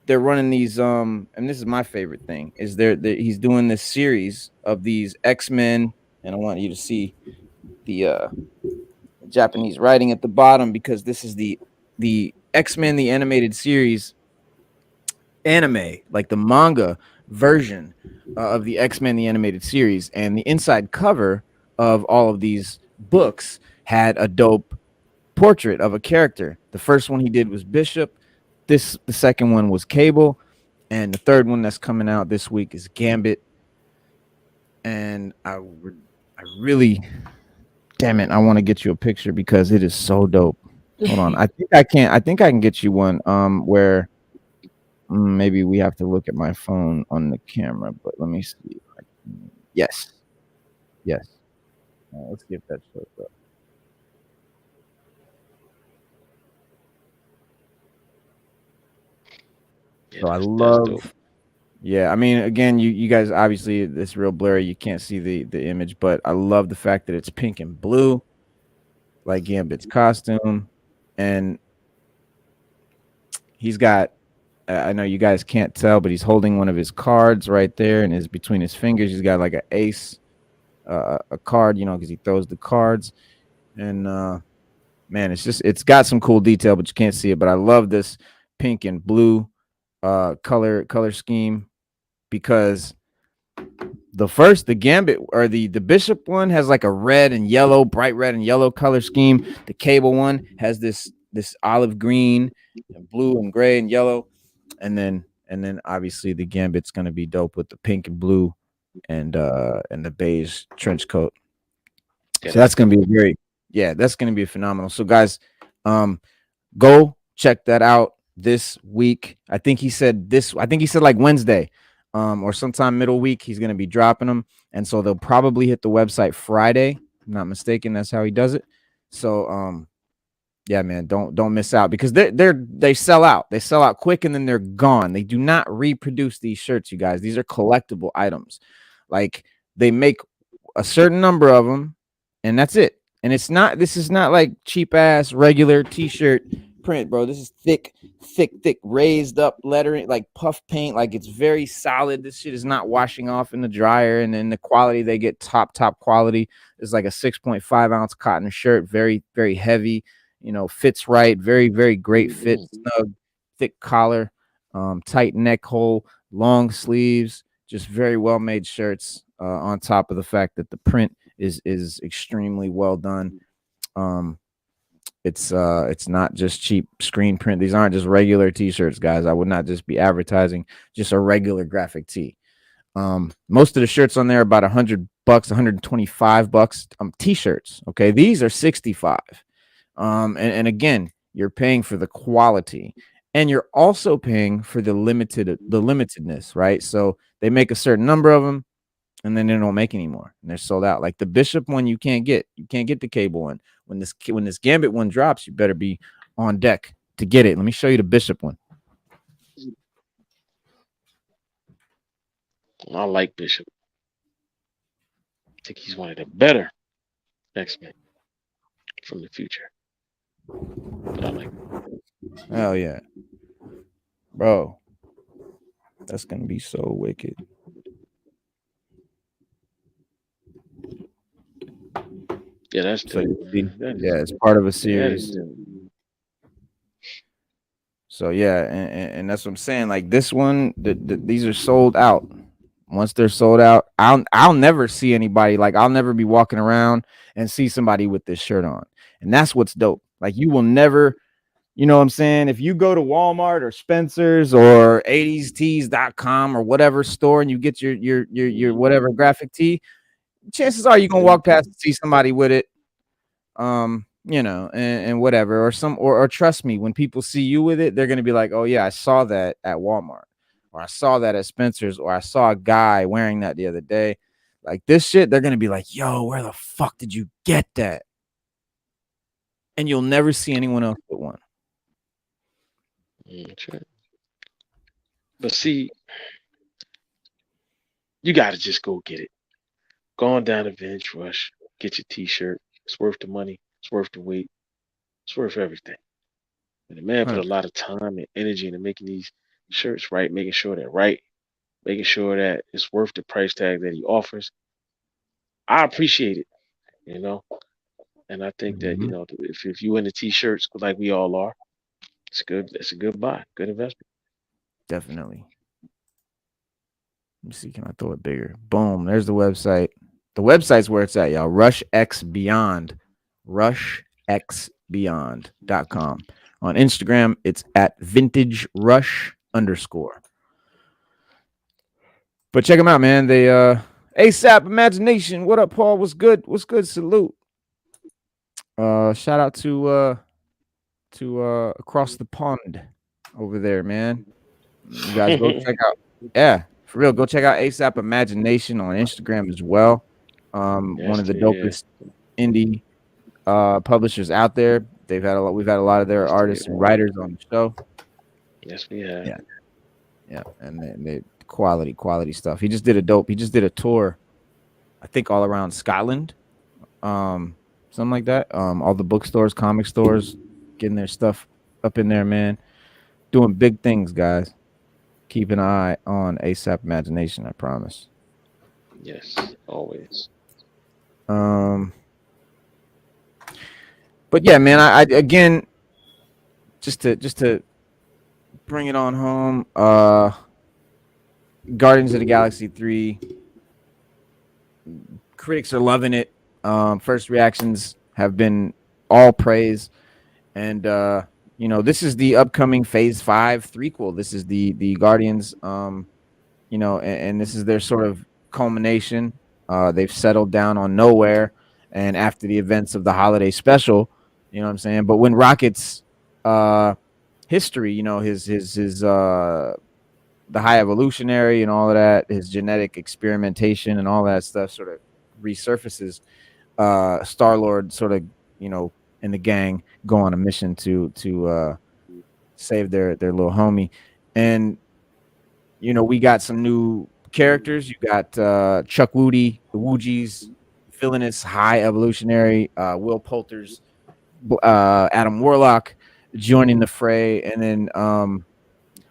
they're running these and this is my favorite thing, is he's doing this series of these X-Men, and I want you to see the Japanese writing at the bottom, because this is the X-Men the animated series anime, like the manga version of the X-Men the animated series, and the inside cover of all of these books had a dope portrait of a character. The first one he did was Bishop. The second one was Cable, and the third one that's coming out this week is Gambit. And I really, damn it, I want to get you a picture because it is so dope. Hold on, I think I can get you one where maybe we have to look at my phone on the camera, but let me see. Yes. Let's see if that shows up. So I love, yeah, I mean, again, you guys, obviously it's real blurry, you can't see the image, but I love the fact that it's pink and blue, like Gambit's costume, and he's got, I know you guys can't tell, but he's holding one of his cards right there, and is between his fingers he's got like an ace, a card, you know, because he throws the cards, and man, it's got some cool detail, but you can't see it. But I love this pink and blue color scheme, because the Gambit or the Bishop one has like a red and yellow, bright red and yellow color scheme. The Cable one has this olive green and blue and gray and yellow, and then obviously the Gambit's gonna be dope with the pink and blue and the beige trench coat. So that's gonna be that's gonna be phenomenal. So guys, go check that out this week. I think he said like Wednesday, or sometime middle week, he's gonna be dropping them, and so they'll probably hit the website Friday. If I'm not mistaken, that's how he does it. So yeah, man, don't miss out, because they sell out. They sell out quick and then they're gone. They do not reproduce these shirts, you guys. These are collectible items. Like, they make a certain number of them and that's it. And this is not like cheap ass regular t-shirt print, bro. This is thick raised up lettering, like puff paint, like it's very solid. This shit is not washing off in the dryer, and then the quality, they get top quality. It's like a 6.5 ounce cotton shirt, very, very heavy, you know, fits right, very, very great fit, snug, thick collar, tight neck hole, long sleeves, just very well made shirts, on top of the fact that the print is extremely well done. It's not just cheap screen print. These aren't just regular t-shirts, guys. I would not just be advertising just a regular graphic tee. Most of the shirts on there are about $100, $125 t-shirts. Okay, these are 65. And again, you're paying for the quality, and you're also paying for the limitedness, right? So they make a certain number of them, and then they don't make any more, and they're sold out. Like the Bishop one, you can't get the Cable one. When this Gambit one drops, you better be on deck to get it. Let me show you the Bishop one. I like Bishop. I think he's one of the better X-Men from the future. But I like him. Hell yeah, bro. That's gonna be so wicked. Yeah, that's so it's part of a series. So yeah, and that's what I'm saying. Like this one, these are sold out. Once they're sold out, I'll never see anybody, like I'll never be walking around and see somebody with this shirt on. And that's what's dope. Like you will never, you know what I'm saying? If you go to Walmart or Spencer's or 80stees.com or whatever store and you get your whatever graphic tee, chances are you're gonna walk past and see somebody with it. You know, and whatever, or trust me, when people see you with it, they're gonna be like, oh yeah, I saw that at Walmart, or I saw that at Spencer's, or I saw a guy wearing that the other day. Like this shit, they're gonna be like, yo, where the fuck did you get that? And you'll never see anyone else with one. Sure. But see, you gotta just go get it. Go on down to Vintage Rush, get your t-shirt. It's worth the money. It's worth the wait. It's worth everything. And the man put a lot of time and energy into making these shirts right, making sure they're right, making sure that it's worth the price tag that he offers. I appreciate it. You know, And I think that if you in the t-shirts like we all are, it's good. It's a good buy, good investment. Definitely. Let me see. Can I throw it bigger? Boom. There's the website. The website's where it's at, y'all. Rush X Beyond. RushXBeyond.com. On Instagram, it's at Vintage Rush _. But check them out, man. They ASAP Imagination. What up, Paul? What's good? What's good? Salute. Shout out to across the pond over there, man. You guys go check out. Yeah, for real. Go check out ASAP Imagination on Instagram as well. One of the dopest indie publishers out there. We've had a lot of their artists and writers on the show. Yes, we have. Yeah, and they quality stuff. He just did a tour, I think all around Scotland, something like that. All the bookstores, comic stores, getting their stuff up in there, man. Doing big things, guys. Keep an eye on ASAP Imagination, I promise. Yes, always. But yeah, man, I again, just to bring it on home, Guardians of the Galaxy 3, critics are loving it. First reactions have been all praise, and this is the upcoming Phase 5 threequel. This is the Guardians, and this is their sort of culmination. They've settled down on Nowhere, and after the events of the holiday special, you know what I'm saying? But when Rocket's history, his the High Evolutionary and all of that, his genetic experimentation and all that stuff sort of resurfaces, Star-Lord sort of, and the gang go on a mission to save their little homie. And, we got some new characters. You got Chuck Woody, the Woogies, villainous High Evolutionary, Will Poulter's Adam Warlock joining the fray. And then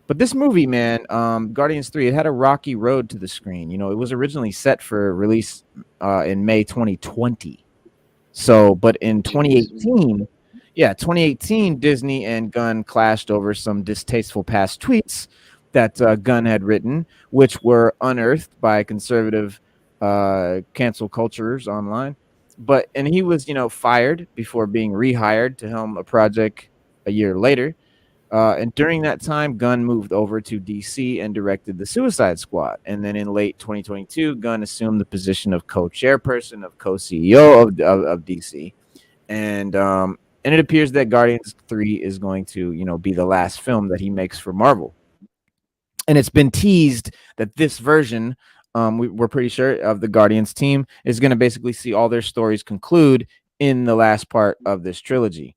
but this movie, man, Guardians 3, it had a rocky road to the screen. It was originally set for release in May 2020. So, but in 2018, Disney and Gunn clashed over some distasteful past tweets that Gunn had written, which were unearthed by conservative cancel cultures online. And he was, fired before being rehired to helm a project a year later. And during that time, Gunn moved over to DC and directed The Suicide Squad. And then in late 2022, Gunn assumed the position of co-chairperson, of co-CEO of DC. And it appears that Guardians 3 is going to, be the last film that he makes for Marvel. And it's been teased that this version, we're pretty sure, of the Guardians team is going to basically see all their stories conclude in the last part of this trilogy.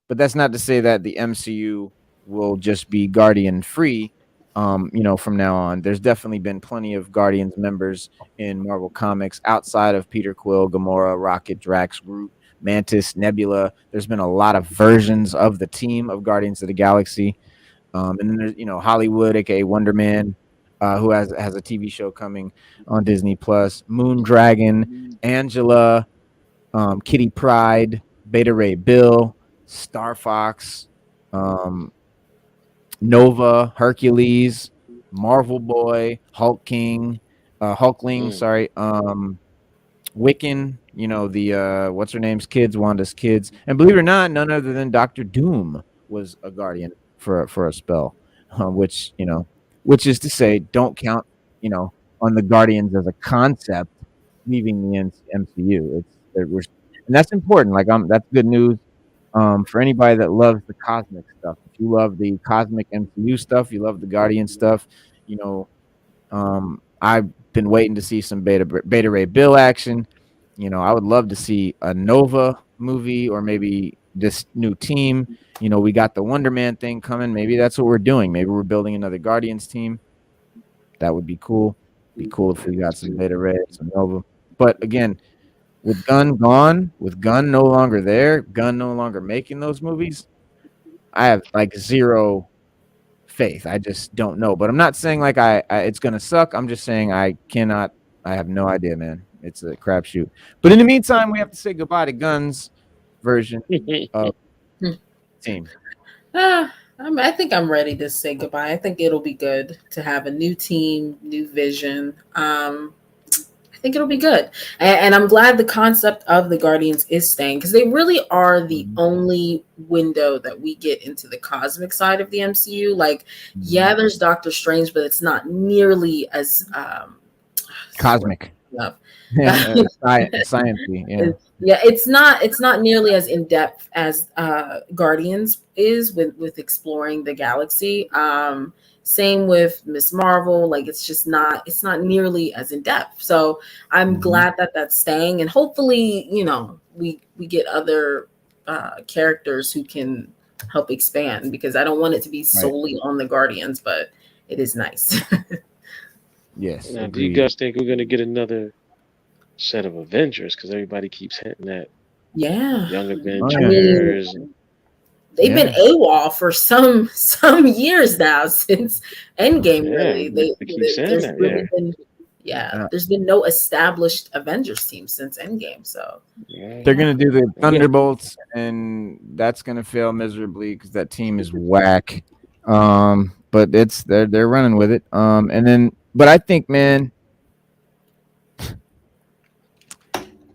But that's not to say that the MCU will just be Guardian free, from now on. There's definitely been plenty of Guardians members in Marvel Comics outside of Peter Quill, Gamora, Rocket, Drax, Groot, Mantis, Nebula. There's been a lot of versions of the team of Guardians of the Galaxy. And then there's, Hollywood, aka Wonder Man, who has a TV show coming on Disney Plus. Moondragon, Angela, Kitty Pryde, Beta Ray Bill, Star Fox, Nova, Hercules, Marvel Boy, Hulkling, Wiccan, the what's her name's kids, Wanda's kids, and believe it or not, none other than Dr. Doom was a Guardian for a spell, which is to say, don't count, on the Guardians as a concept leaving the MCU. And that's important. That's good news. For anybody that loves the cosmic stuff, if you love the cosmic MCU stuff, you love the Guardian stuff, I've been waiting to see some Beta Ray Bill action. I would love to see a Nova movie or maybe this new team. We got the Wonder Man thing coming. Maybe that's what we're doing. Maybe we're building another Guardians team. That would be cool. Be cool if we got some Beta Ray, some Nova. But again, with Gunn gone, with Gunn no longer there, Gunn no longer making those movies, I have zero faith. I just don't know. But I'm not saying it's gonna suck. I'm just saying I have no idea, man. It's a crapshoot. But in the meantime, we have to say goodbye to Gunn's version of team. I think I'm ready to say goodbye. I think it'll be good to have a new team, new vision. I think it'll be good. And I'm glad the concept of the Guardians is staying, because they really are the only window that we get into the cosmic side of the MCU. Like, yeah, there's Doctor Strange, but it's not nearly as cosmic. Enough. Sciencey, yeah. Yeah, it's not nearly as in depth as Guardians is with exploring the galaxy. Same with Miss Marvel. Like, it's not nearly as in depth. So I'm glad that that's staying, and hopefully, we get other characters who can help expand, because I don't want it to be solely on the Guardians, but it is nice. Yes. Now, do you guys think we're gonna get another set of Avengers? Because everybody keeps hinting at Young Avengers. They've been AWOL for some years now, since Endgame. Really, there's been no established Avengers team since Endgame. So they're gonna do the Thunderbolts, and that's gonna fail miserably because that team is whack. But they're running with it. But I think, man,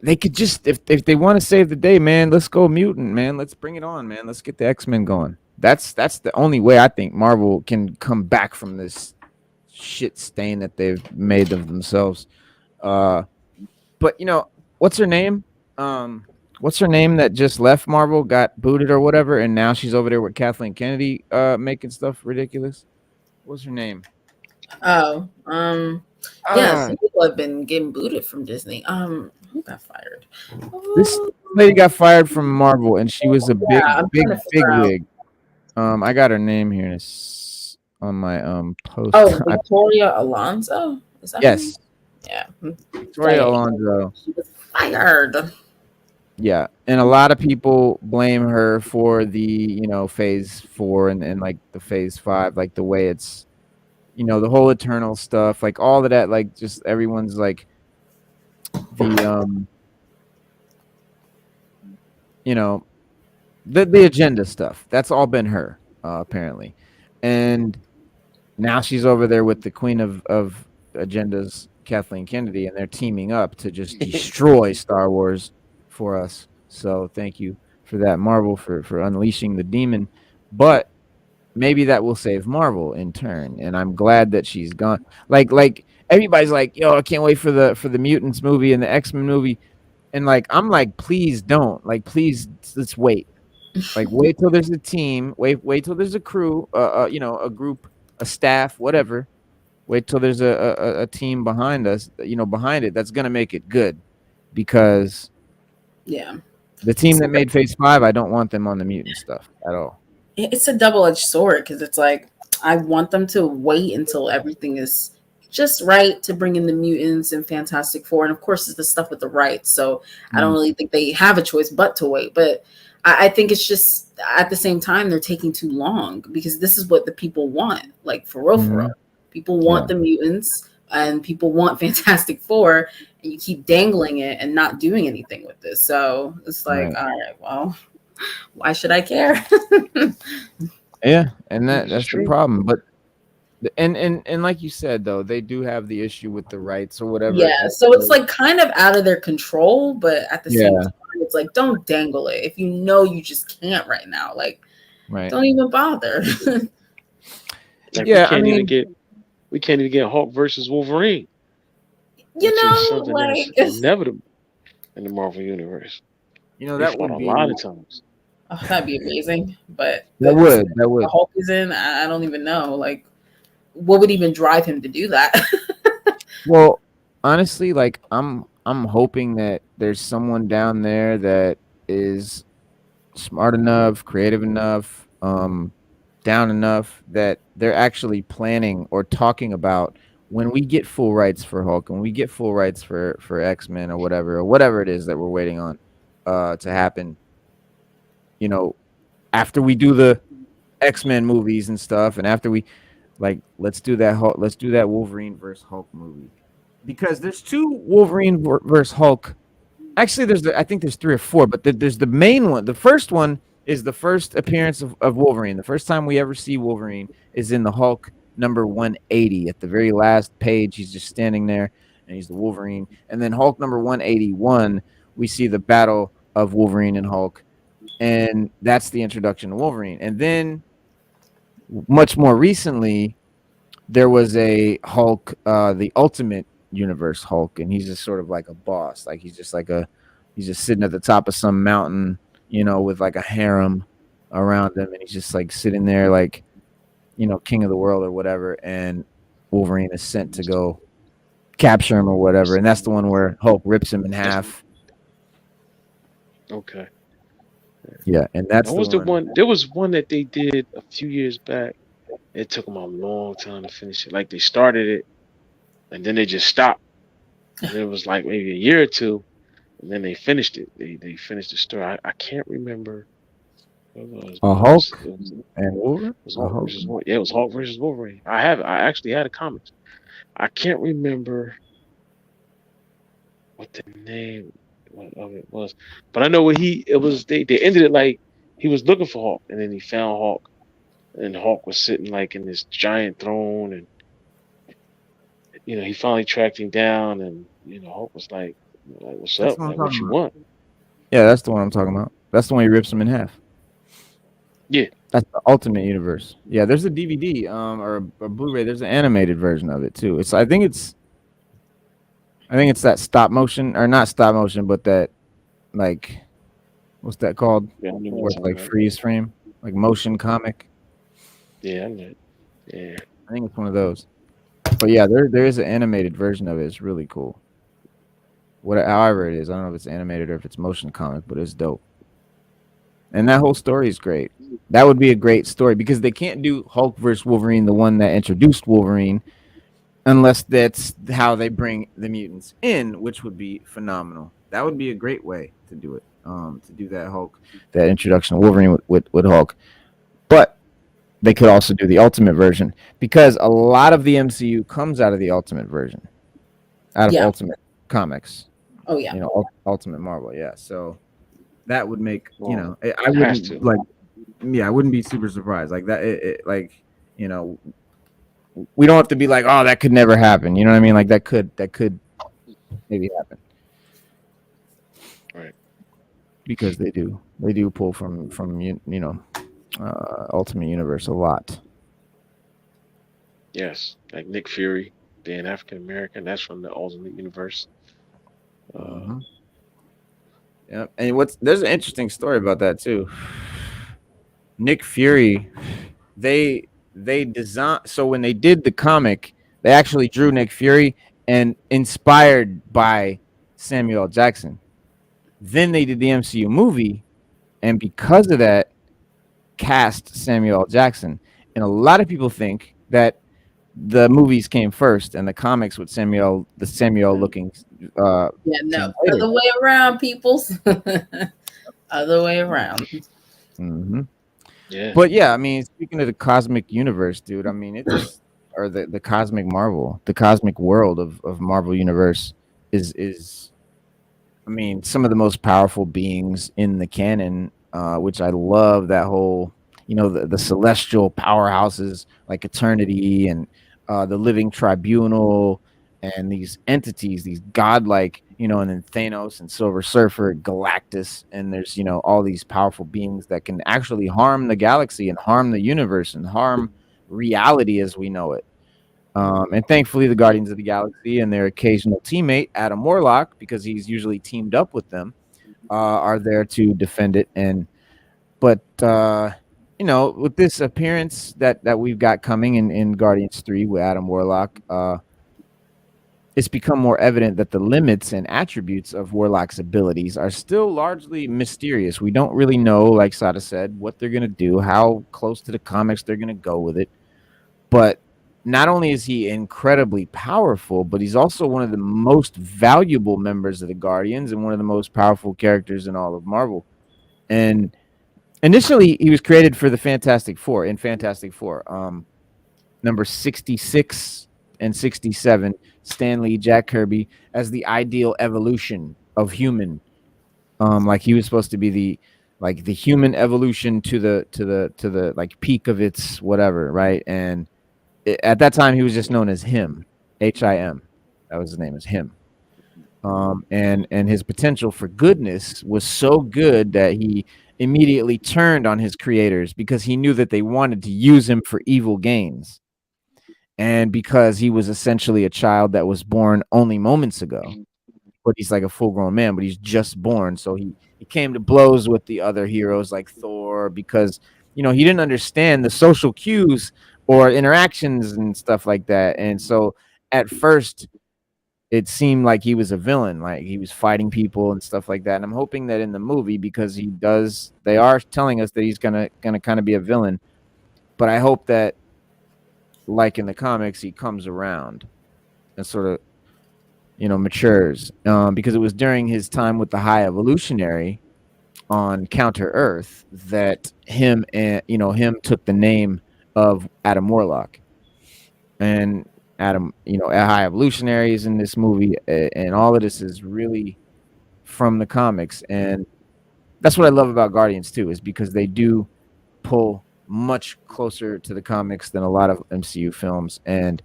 they could just, if they want to save the day, man, let's go mutant, man. Let's bring it on, man. Let's get the X-Men going. That's the only way I think Marvel can come back from this shit stain that they've made of themselves. But what's her name? What's her name that just left Marvel, got booted or whatever, and now she's over there with Kathleen Kennedy, making stuff ridiculous. What's her name? Some people have been getting booted from Disney. Who got fired? This lady got fired from Marvel, and she was a big wig. I got her name here on my post. Oh, Victoria Alonso? Is that yes. Yeah. Victoria Alonso. She was fired. Yeah, and a lot of people blame her for the phase 4 and like the phase 5, like the way it's the whole Eternal stuff, like all of that, like just everyone's like the the agenda stuff. That's all been her, apparently. And now she's over there with the queen of agendas, Kathleen Kennedy, and they're teaming up to just destroy Star Wars for us. So thank you for that, Marvel, for unleashing the demon. But maybe that will save Marvel in turn, and I'm glad that she's gone. Like everybody's like, yo, I can't wait for the Mutants movie and the X-Men movie, and like I'm like, please don't, like, please, let's wait. Like, wait till there's a team, wait till there's a crew, a group, a staff, whatever. Wait till there's a team behind us, behind it, that's gonna make it good, because the team that made Phase 5, I don't want them on the mutant stuff at all. It's a double-edged sword, because it's like, I want them to wait until everything is just right to bring in the mutants and Fantastic Four, and of course it's the stuff with the rights, so I don't really think they have a choice but to wait. But I think it's just, at the same time, they're taking too long, because this is what the people want, like, for real. People want the mutants, and people want Fantastic Four, and you keep dangling it and not doing anything with this. So it's like, all right, well, why should I care? Yeah, and that's the problem. But and like you said, though, they do have the issue with the rights or whatever. Yeah, so it's like kind of out of their control, but at the same time, it's like, don't dangle it if you just can't right now. Like, don't even bother. Like, we can't even get Hulk versus Wolverine. Like, it's inevitable in the Marvel universe. That would be a lot of times. Oh, that'd be amazing, but that would. Hulk is in. I don't even know. Like, what would even drive him to do that? Well, honestly, like I'm hoping that there's someone down there that is smart enough, creative enough, down enough that they're actually planning or talking about, when we get full rights for Hulk and we get full rights for X-Men or whatever it is that we're waiting on to happen. After we do the X-Men movies and stuff, and after we let's do that Wolverine versus Hulk movie, because there's 2 Wolverine versus Hulk Actually, I think there's 3 or 4, but there's the main one. The first one is the first appearance of Wolverine. The first time we ever see Wolverine is in the Hulk number 180. At the very last page, he's just standing there, and he's the Wolverine. And then Hulk number 181, we see the battle of Wolverine and Hulk, and that's the introduction to Wolverine. And then, much more recently, there was a Hulk, the Ultimate Universe Hulk, and he's just sort of like a boss. Like he's just sitting at the top of some mountain, with like a harem around him, and he's just like sitting there like, king of the world or whatever. And Wolverine is sent to go capture him or whatever, and that's the one where Hulk rips him in half. Okay. Yeah, and that's the one. There was one that they did a few years back. It took them a long time to finish it. Like they started it, and then they just stopped. And it was like maybe a year or two, and then they finished it. They finished the story. I can't remember. Hulk and Wolverine. It was Hulk versus Wolverine. I actually had a comic. I can't remember what the name of it was, but I know what they ended it like he was looking for Hulk, and then he found Hulk, and Hulk was sitting like in this giant throne, and he finally tracked him down, and Hulk was like what's up? Like, what you want? Yeah, that's the one I'm talking about. That's the one he rips him in half. Yeah, that's the Ultimate Universe. Yeah, there's a DVD or a Blu-ray. There's an animated version of it too. I think it's that stop motion, or not stop motion, but that, like, what's that called? Yeah, where it's like freeze frame, like motion comic. Yeah, yeah. I think it's one of those. But yeah, there is an animated version of it. It's really cool. However it is, I don't know if it's animated or if it's motion comic, but it's dope. And that whole story is great. That would be a great story, because they can't do Hulk versus Wolverine, the one that introduced Wolverine, unless that's how they bring the mutants in, which would be phenomenal. That would be a great way to do it. To do that introduction of Wolverine with Hulk. But they could also do the Ultimate version, because a lot of the MCU comes out of the Ultimate version, out of Ultimate Comics. Oh yeah. Ultimate Marvel. Yeah. So that would make, I wouldn't I wouldn't be super surprised like that. We don't have to be like, oh, that could never happen. You know what I mean? Like that could maybe happen. Right. Because they do pull from Ultimate Universe a lot. Yes, like Nick Fury being African American, that's from the Ultimate Universe. Yeah, and there's an interesting story about that too. Nick Fury, they designed, so when they did the comic, they actually drew Nick Fury and inspired by Samuel L. Jackson. Then they did the MCU movie, and because of that, cast Samuel L. Jackson. And a lot of people think that the movies came first and the comics with Samuel looking. Other way around, peoples. Other way around. Mm-hmm. Yeah. But yeah, I mean, speaking of the cosmic universe, dude, I mean, it's or the cosmic Marvel, the cosmic world of Marvel Universe is I mean, some of the most powerful beings in the canon, which I love that whole, the celestial powerhouses like Eternity and the Living Tribunal and these entities, these godlike, and then Thanos and Silver Surfer, Galactus, and there's, all these powerful beings that can actually harm the galaxy and harm the universe and harm reality as we know it. And thankfully, the Guardians of the Galaxy and their occasional teammate, Adam Warlock, because he's usually teamed up with them, are there to defend it. But with this appearance that we've got coming in Guardians 3 with Adam Warlock, it's become more evident that the limits and attributes of Warlock's abilities are still largely mysterious. We don't really know, like Sada said, what they're going to do, how close to the comics they're going to go with it. But not only is he incredibly powerful, but he's also one of the most valuable members of the Guardians and one of the most powerful characters in all of Marvel. And initially, he was created for the Fantastic Four, number 66 and 67, Stan Lee, Jack Kirby, as the Ideal Evolution of human. Like he was supposed to be the human evolution to the like peak of its whatever, right? And at that time he was just known as him, Him. That was his name, is him. And his potential for goodness was so good that he immediately turned on his creators because he knew that they wanted to use him for evil gains. And because he was essentially a child that was born only moments ago, but he's like a full-grown man, but he's just born. So he came to blows with the other heroes like Thor because, he didn't understand the social cues or interactions and stuff like that. And so at first it seemed like he was a villain, like he was fighting people and stuff like that. And I'm hoping that in the movie, because they are telling us that he's gonna kind of be a villain, but I hope that, like in the comics, he comes around and sort of, matures. Because it was during his time with the High Evolutionary on Counter Earth that him took the name of Adam Warlock. And Adam, High Evolutionary is in this movie, and all of this is really from the comics. And that's what I love about Guardians too, is because they do pull much closer to the comics than a lot of MCU films. And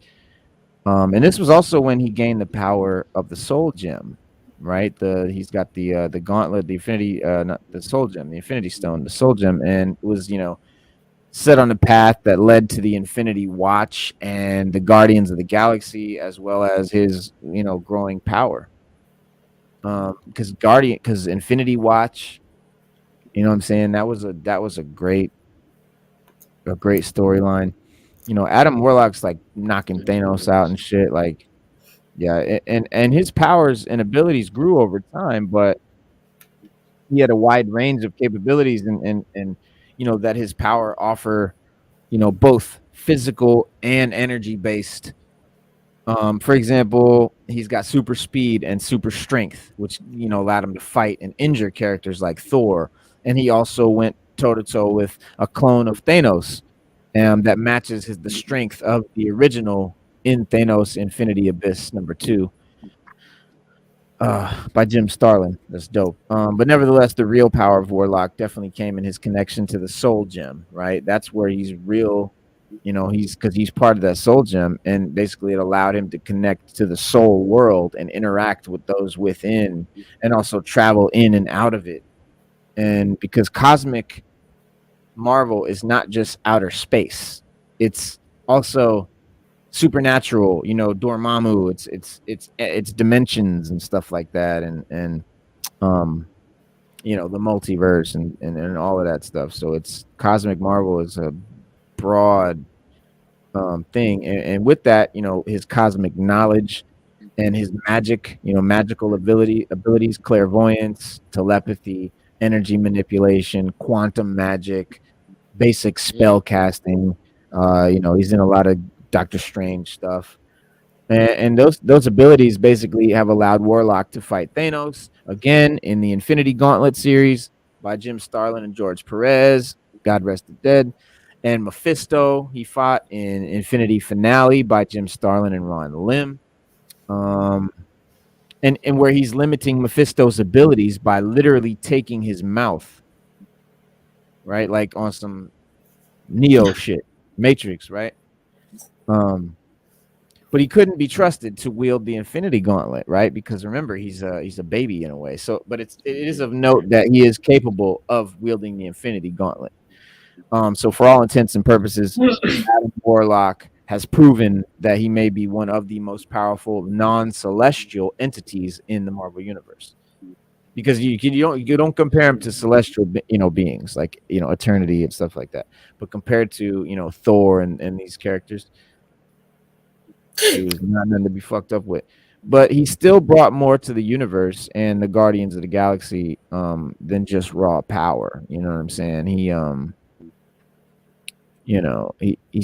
this was also when he gained the power of the Soul Gem, right? He's got the gauntlet, the Infinity, not the Soul Gem, the Infinity Stone, the Soul Gem, and was set on a path that led to the Infinity Watch and the Guardians of the Galaxy, as well as his growing power. Because Infinity Watch, what I'm saying, that was a great storyline. Adam Warlock's like knocking Thanos out and shit. Like, yeah, and his powers and abilities grew over time, but he had a wide range of capabilities and that his power offer, both physical and energy based. For example, he's got super speed and super strength, which allowed him to fight and injure characters like Thor. And he also went toe to toe with a clone of Thanos, that matches the strength of the original in Thanos Infinity Abyss #2. By Jim Starlin. That's dope. But nevertheless, the real power of Warlock definitely came in his connection to the Soul Gem, right? That's where he's real, because he's part of that Soul Gem, and basically it allowed him to connect to the soul world and interact with those within, and also travel in and out of it. And because cosmic Marvel is not just outer space, it's also supernatural, Dormammu, it's dimensions and stuff like that, and the multiverse and all of that stuff. So it's cosmic Marvel is a broad thing, and with that, his cosmic knowledge and his magic, magical abilities, clairvoyance, telepathy, energy manipulation, quantum magic, basic spell casting. He's in a lot of Doctor Strange stuff, and those abilities basically have allowed Warlock to fight Thanos again in the Infinity Gauntlet series by Jim Starlin and George Perez, God rest the dead, and Mephisto he fought in Infinity Finale by Jim Starlin and Ron Lim, and where he's limiting Mephisto's abilities by literally taking his mouth, right, like on some Neo shit, Matrix, right? But he couldn't be trusted to wield the Infinity Gauntlet, right? Because remember, he's a baby in a way. So, but it is of note that he is capable of wielding the Infinity Gauntlet. So for all intents and purposes, Adam Warlock has proven that he may be one of the most powerful non-celestial entities in the Marvel universe. Because you don't compare him to celestial beings like Eternity and stuff like that, but compared to Thor and these characters, he was not nothing to be fucked up with. But he still brought more to the universe and the Guardians of the Galaxy than just raw power. You know what I'm saying? He's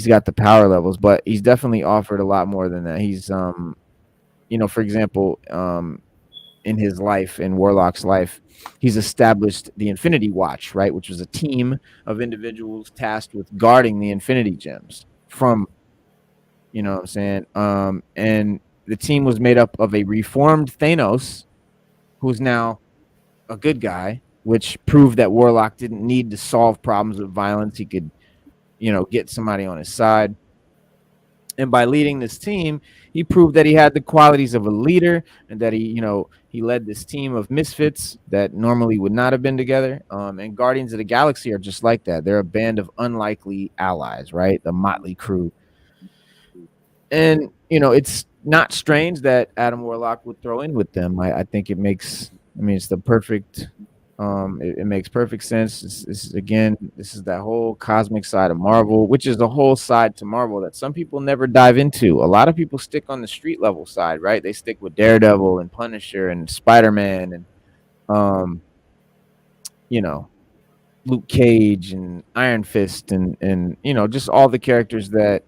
got the power levels, but he's definitely offered a lot more than that. He's for example, in his life, in Warlock's life, he's established the Infinity Watch, right, which was a team of individuals tasked with guarding the Infinity Gems from, what I'm saying, and the team was made up of a reformed Thanos, who's now a good guy, which proved that Warlock didn't need to solve problems with violence. He could, get somebody on his side. And by leading this team, he proved that he had the qualities of a leader, and that he led this team of misfits that normally would not have been together. And Guardians of the Galaxy are just like that. They're a band of unlikely allies, right? The Motley Crew. And, it's not strange that Adam Warlock would throw in with them. I think it's the perfect, it makes perfect sense. This is that whole cosmic side of Marvel, which is the whole side to Marvel that some people never dive into. A lot of people stick on the street level side, right? They stick with Daredevil and Punisher and Spider-Man and, Luke Cage and Iron Fist and just all the characters that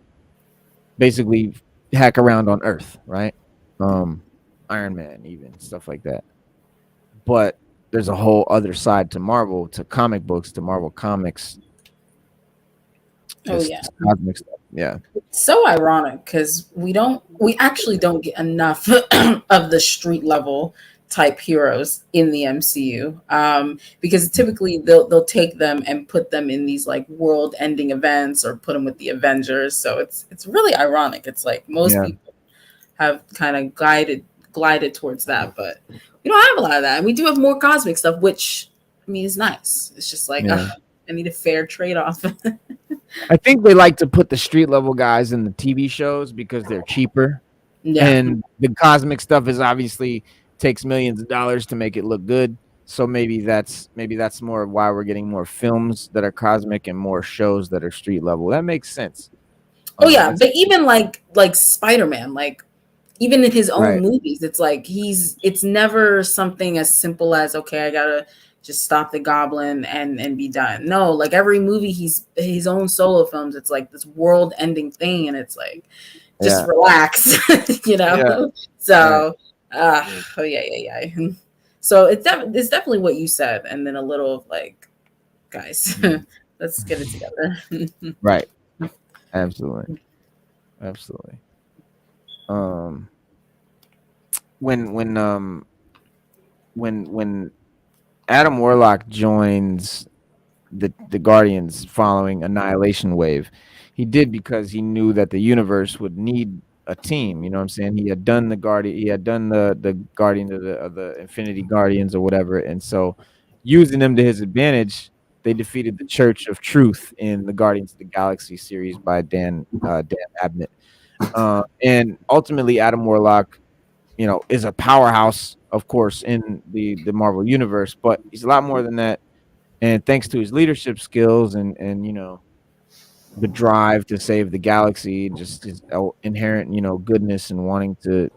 basically hack around on Earth, right? Iron Man, even stuff like that. But there's a whole other side to Marvel, to comic books, to Marvel Comics. Just cosmic stuff. Yeah. It's so ironic because we actually don't get enough of the street level type heroes in the MCU, because typically they'll take them and put them in these like world ending events or put them with the Avengers. So it's really ironic. It's like most people have kind of glided towards that, but we don't have a lot of that. And we do have more cosmic stuff, which is nice. It's just like I need a fair trade-off. I think they like to put the street level guys in the TV shows because they're cheaper. Yeah. And the cosmic stuff is obviously takes millions of dollars to make it look good. So maybe that's more of why we're getting more films that are cosmic and more shows that are street level. That makes sense. Oh yeah, but even like Spider-Man, like even in his own movies, it's like it's never something as simple as, okay, I gotta just stop the Goblin and be done. No, like every movie, his own solo films, it's like this world ending thing, and it's like just relax, So yeah. So it's definitely what you said, and then a little of like, guys, let's get it together. Right. Absolutely. When Adam Warlock joins the Guardians following Annihilation Wave, he did because he knew that the universe would need a team. You know what I'm saying? He had done the Guardian of the Infinity Guardians or whatever, and so using them to his advantage, they defeated the Church of Truth in the Guardians of the Galaxy series by Dan Abnett. And ultimately, Adam Warlock, is a powerhouse, of course, in the Marvel universe, but he's a lot more than that. And thanks to his leadership skills and the drive to save the galaxy, just his inherent, goodness and wanting to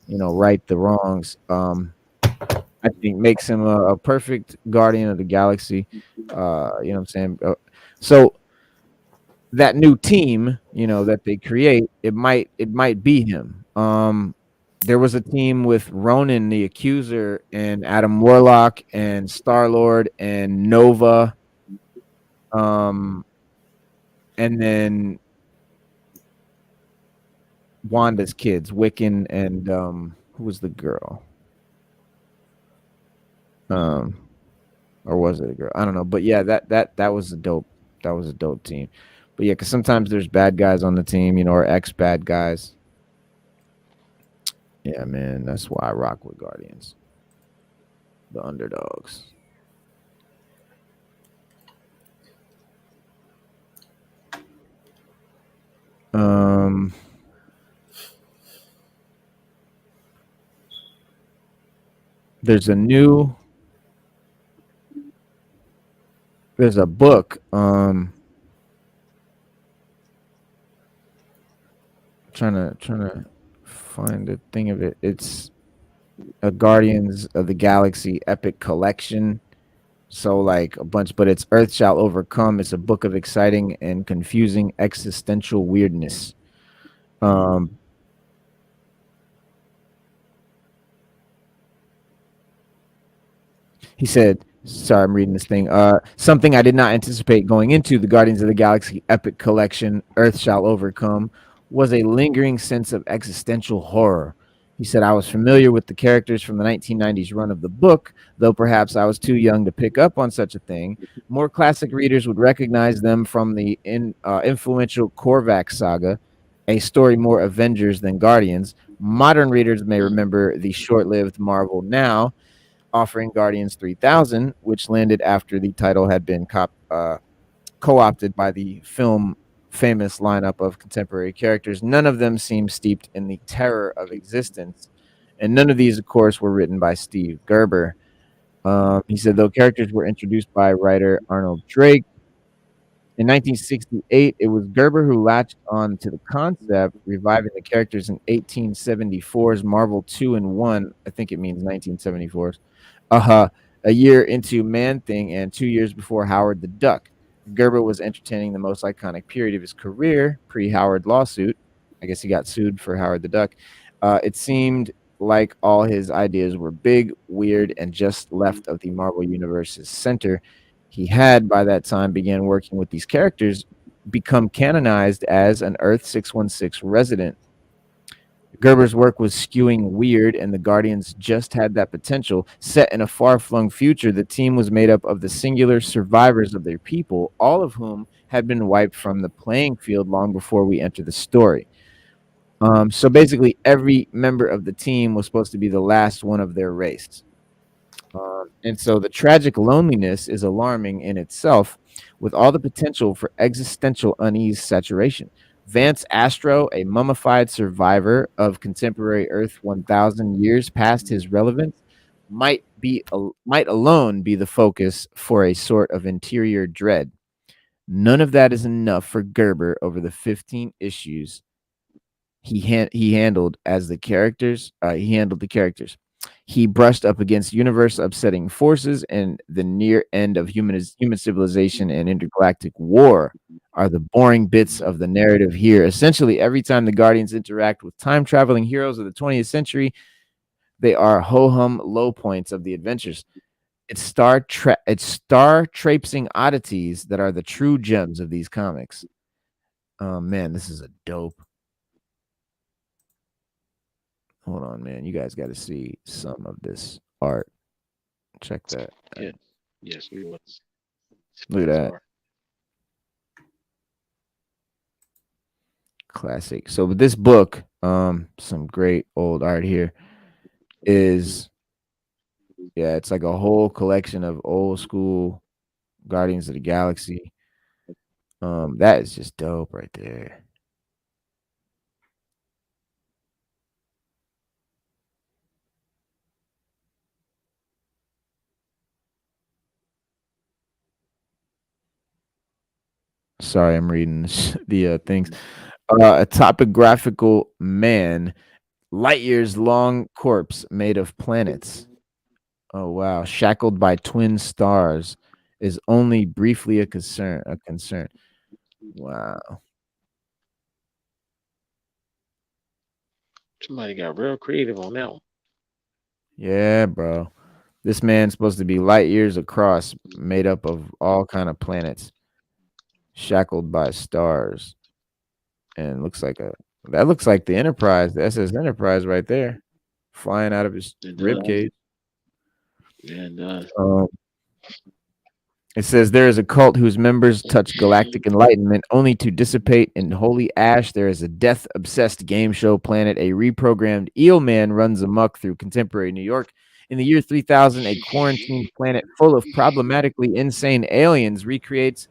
right the wrongs, I think makes him a perfect Guardian of the Galaxy. You know what I'm saying? So that new team, that they create, it might be him. There was a team with Ronan the Accuser and Adam Warlock and Star-Lord and Nova. And then Wanda's kids, Wiccan and who was the girl? Or was it a girl? I don't know. But yeah, that was a dope team. But yeah, because sometimes there's bad guys on the team, or ex-bad guys. Yeah, man, that's why I rock with Guardians. The underdogs. There's a book. Trying to find the thing of it. It's a Guardians of the Galaxy epic collection. So like a bunch, but it's Earth Shall Overcome. It's a book of exciting and confusing existential weirdness. He said, sorry, I'm reading this thing. Something I did not anticipate going into the Guardians of the Galaxy epic collection, Earth Shall Overcome, was a lingering sense of existential horror. He said, I was familiar with the characters from the 1990s run of the book, though perhaps I was too young to pick up on such a thing. More classic readers would recognize them from the influential Korvac saga, a story more Avengers than Guardians. Modern readers may remember the short-lived Marvel Now, offering Guardians 3000, which landed after the title had been co-opted by the film famous lineup of contemporary characters. None of them seem steeped in the terror of existence, and none of these, of course, were written by Steve Gerber. He said, though characters were introduced by writer Arnold Drake in 1968, it was Gerber who latched on to the concept, reviving the characters in 1874's Marvel 2-in-1. I think it means 1974's. A year into Man-Thing and 2 years before Howard the Duck. Gerber was entertaining the most iconic period of his career, pre-Howard lawsuit. I guess he got sued for Howard the Duck. It seemed like all his ideas were big, weird, and just left of the Marvel Universe's center. He had, by that time, began working with these characters, become canonized as an Earth 616 resident. Gerber's work was skewing weird, and the Guardians just had that potential. Set in a far-flung future, the team was made up of the singular survivors of their people, all of whom had been wiped from the playing field long before we enter the story. So basically, every member of the team was supposed to be the last one of their race. And so the tragic loneliness is alarming in itself, with all the potential for existential unease saturation. Vance Astro, a mummified survivor of contemporary Earth 1000 years past his relevance, might alone be the focus for a sort of interior dread. None of that is enough for Gerber over the 15 issues he handled the characters. He brushed up against universe-upsetting forces, and the near end of human civilization and intergalactic war are the boring bits of the narrative here. Essentially, every time the Guardians interact with time-traveling heroes of the 20th century, they are ho-hum low points of the adventures. It's star-traipsing oddities that are the true gems of these comics. Oh, man, this is a dope. Hold on, man. You guys got to see some of this art. Check that. Yeah. Yes, we will. Look at that. Classic. So with this book, some great old art here is, yeah, it's like a whole collection of old school Guardians of the Galaxy. That is just dope right there. Sorry, I'm reading the things. A topographical man, light years long corpse made of planets. Oh wow, shackled by twin stars, is only briefly a concern. Wow. Somebody got real creative on that one. Yeah, bro. This man's supposed to be light years across, made up of all kind of planets, shackled by stars, and looks like the Enterprise, the SS Enterprise, right there, flying out of his rib cage. Yeah, it does. It says there is a cult whose members touch galactic enlightenment only to dissipate in holy ash. There is a death-obsessed game show planet. A reprogrammed eel man runs amok through contemporary New York. In the year 3000, a quarantined planet full of problematically insane aliens recreates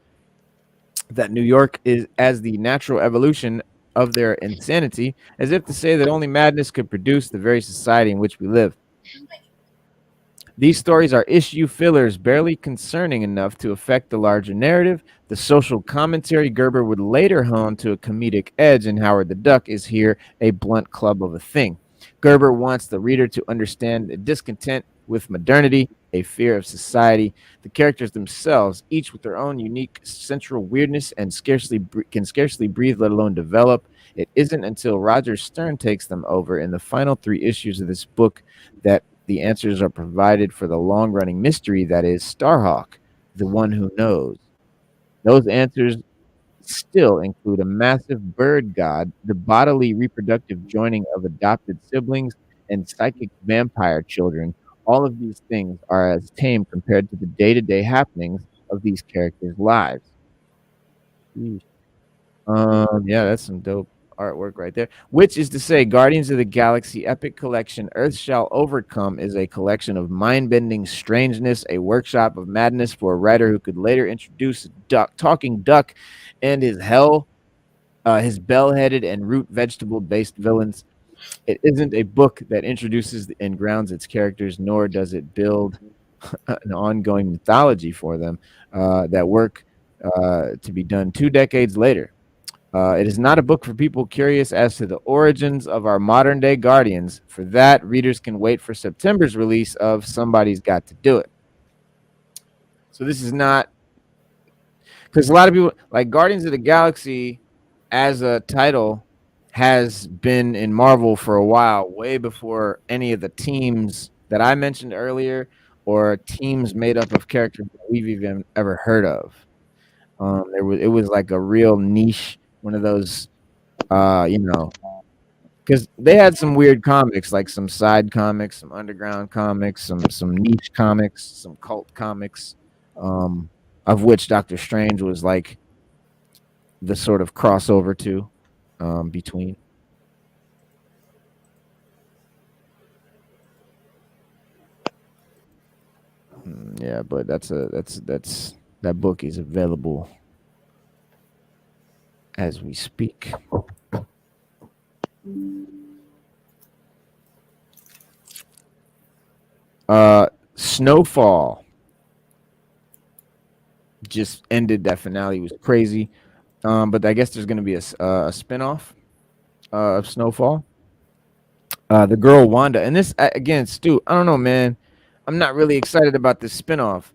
that New York is as the natural evolution of their insanity, as if to say that only madness could produce the very society in which we live. These stories are issue fillers, barely concerning enough to affect the larger narrative. The social commentary Gerber would later hone to a comedic edge in Howard the Duck is here a blunt club of a thing. Gerber wants the reader to understand the discontent with modernity, a fear of society. The characters themselves, each with their own unique central weirdness and can scarcely breathe, let alone develop. It isn't until Roger Stern takes them over in the final 3 issues of this book that the answers are provided for the long-running mystery that is Starhawk, the one who knows. Those answers still include a massive bird god, the bodily reproductive joining of adopted siblings, and psychic vampire children. All of these things are as tame compared to the day-to-day happenings of these characters' lives. Yeah, that's some dope artwork right there. Which is to say, Guardians of the Galaxy Epic Collection Earth Shall Overcome is a collection of mind-bending strangeness, a workshop of madness for a writer who could later introduce talking duck and his bell-headed and root vegetable-based villains. It isn't a book that introduces and grounds its characters, nor does it build an ongoing mythology for them that work to be done 2 decades later. It is not a book for people curious as to the origins of our modern-day Guardians. For that, readers can wait for September's release of Somebody's Got to Do It. So this is not... Because a lot of people... Like, Guardians of the Galaxy, as a title, has been in Marvel for a while, way before any of the teams that I mentioned earlier or teams made up of characters that we've even ever heard of. It was like a real niche, one of those, because they had some weird comics, like some side comics, some underground comics, some niche comics, some cult comics, of which Doctor Strange was like the sort of crossover to between. Yeah, but that book is available as we speak. Snowfall just ended. That finale was crazy. But I guess there's going to be a spin-off of Snowfall. The girl Wanda, and this again, Stu, I don't know, man. I'm not really excited about this spin-off.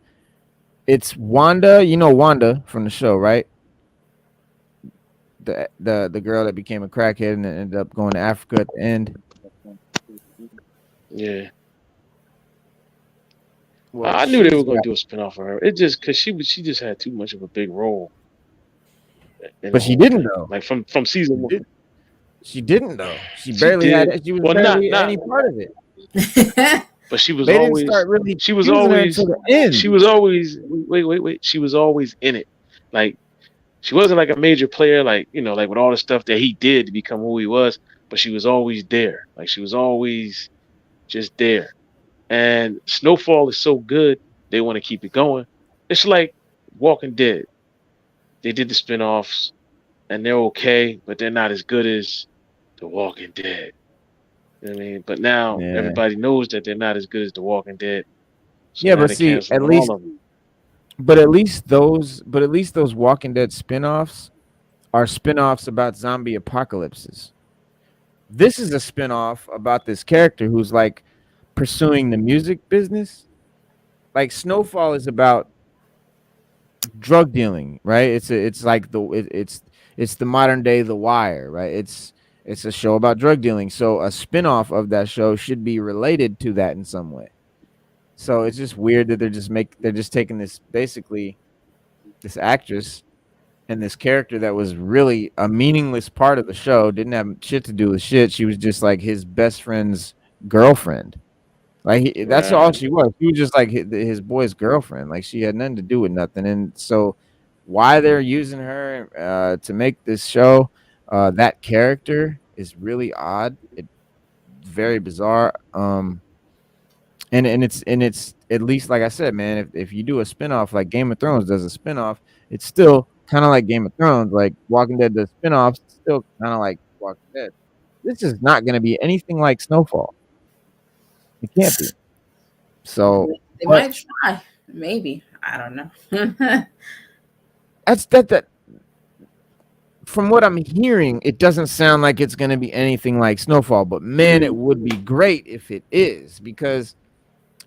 It's Wanda, you know Wanda from the show, right? The girl that became a crackhead and ended up going to Africa at the end. Yeah. Well, I knew they were going to do a spinoff of her. It just because she just had too much of a big role. But she didn't though. Like from season 1. She didn't though. She barely had. She was barely any part of it. But she was always. She was always. She was always. Wait. She was always in it. Like she wasn't like a major player, like like with all the stuff that he did to become who he was. But she was always there. Like she was always just there. And Snowfall is so good, they want to keep it going. It's like Walking Dead. They did the spinoffs, and they're okay, but they're not as good as The Walking Dead. You know what I mean? But now everybody knows that they're not as good as The Walking Dead. So yeah, but see, at least those Walking Dead spinoffs are spinoffs about zombie apocalypses. This is a spinoff about this character who's like pursuing the music business. Like Snowfall is about drug dealing, right? It's the modern day The Wire, right? It's a show about drug dealing. So a spinoff of that show should be related to that in some way. So it's just weird that they're just taking this actress and this character that was really a meaningless part of the show, didn't have shit to do with shit. She was just like his best friend's girlfriend. Like that's all she was. She was just like his boy's girlfriend. Like she had nothing to do with nothing. And so why they're using her to make this show, that character is really odd. It's very bizarre. And it's at least, like I said, man, if you do a spinoff like Game of Thrones does a spinoff, it's still kind of like Game of Thrones. Like Walking Dead does spinoffs, still kind of like Walking Dead. This is not going to be anything like Snowfall. It can't be. So they might try. Maybe. I don't know. That's that. From what I'm hearing, it doesn't sound like it's going to be anything like Snowfall. But man, it would be great if it is, because,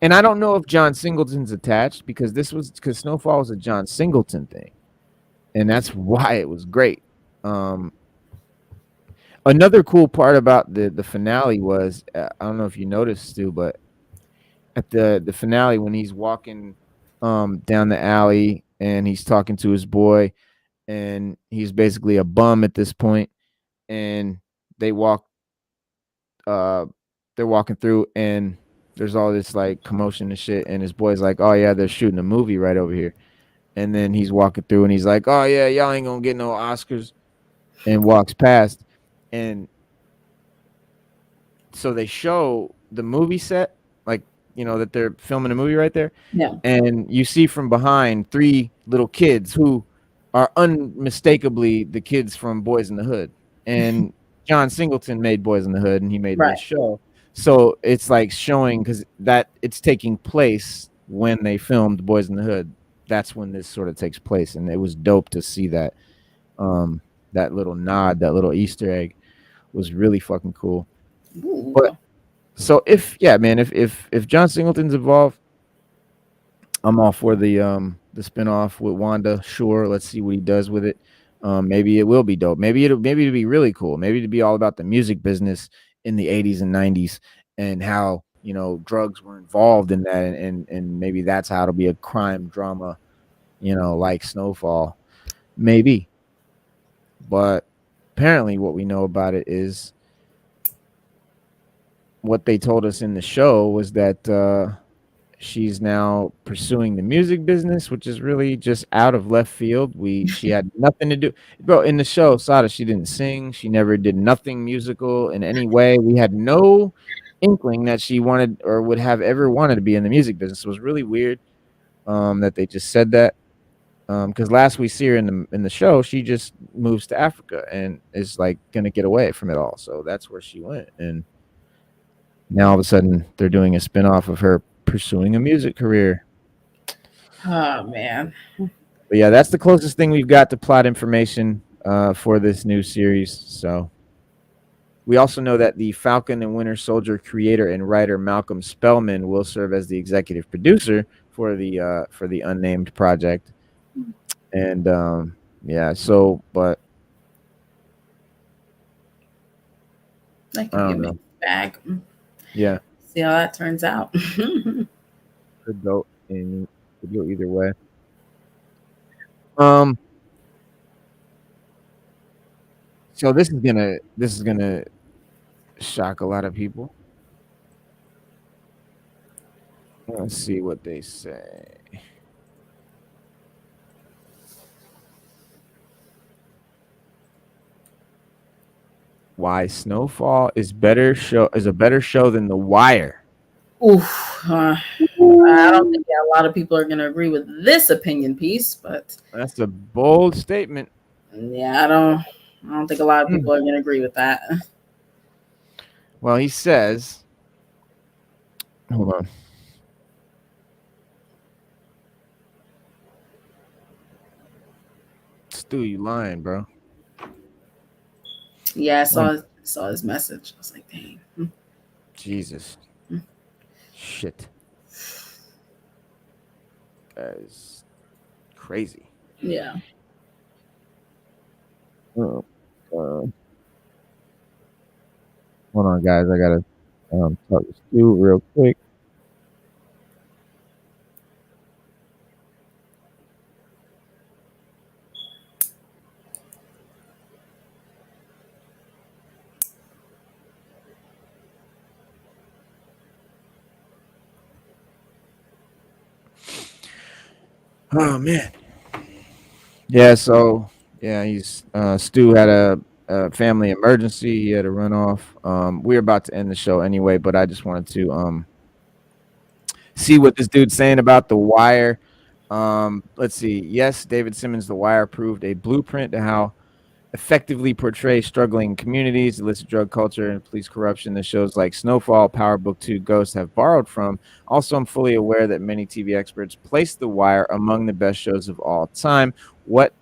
and I don't know if John Singleton's attached, because Snowfall was a John Singleton thing, and that's why it was great. Another cool part about the finale was, I don't know if you noticed, Stu, but at the finale when he's walking down the alley and he's talking to his boy, and he's basically a bum at this point, and they walk they're walking through, and there's all this like commotion and shit, and his boy's like, oh yeah, they're shooting a movie right over here. And then he's walking through, and he's like, oh yeah, y'all ain't gonna get no Oscars, and walks past. And so they show the movie set, like, you know, that they're filming a movie right there. Yeah. And you see from behind 3 little kids who are unmistakably the kids from Boys in the Hood. And John Singleton made Boys in the Hood, and he made this show. So it's like showing, because that it's taking place when they filmed Boys in the Hood. That's when this sort of takes place, and it was dope to see that. That little nod, that little Easter egg, was really fucking cool. Ooh. But so if John Singleton's involved, I'm all for the spinoff with Wanda. Sure, let's see what he does with it. Maybe it will be dope. Maybe it'll be really cool. Maybe it'll be all about the music business in the 80s and 90s and how, you know, drugs were involved in that, and maybe that's how it'll be a crime drama, you know, like Snowfall. Maybe. But apparently what we know about it is what they told us in the show was that she's now pursuing the music business, which is really just out of left field. She had nothing to do, bro. In the show, Sada, she didn't sing. She never did nothing musical in any way. We had no inkling that she wanted or would have ever wanted to be in the music business. It was really weird that they just said that. Because last we see her in the show, she just moves to Africa and is like gonna get away from it all. So that's where she went, and now all of a sudden they're doing a spinoff of her pursuing a music career. Oh man! But yeah, that's the closest thing we've got to plot information for this new series. So we also know that the Falcon and Winter Soldier creator and writer Malcolm Spellman will serve as the executive producer for the unnamed project. And yeah, so but that could be a mixed bag. Yeah. See how that turns out. Could go either way. So this is gonna shock a lot of people. Let's see what they say. Why Snowfall is a better show than The Wire. Oof. I don't think a lot of people are going to agree with this opinion piece, but that's a bold statement. Yeah, I don't think a lot of people are going to agree with that. Well, he says, hold on. Stu, you lying, bro. Yeah, I saw his message. I was like, dang. Jesus. Shit. Guys, crazy. Yeah. Hold on, guys. I gotta talk to Stu real quick. Oh man. Yeah, so yeah, he's Stu had a family emergency. He had to run off. We're about to end the show anyway, but I just wanted to see what this dude's saying about The Wire. Let's see. Yes, David Simmons' The Wire proved a blueprint to how effectively portray struggling communities, illicit drug culture, and police corruption that shows like Snowfall, Power Book 2, Ghost have borrowed from. Also, I'm fully aware that many TV experts place The Wire among the best shows of all time. What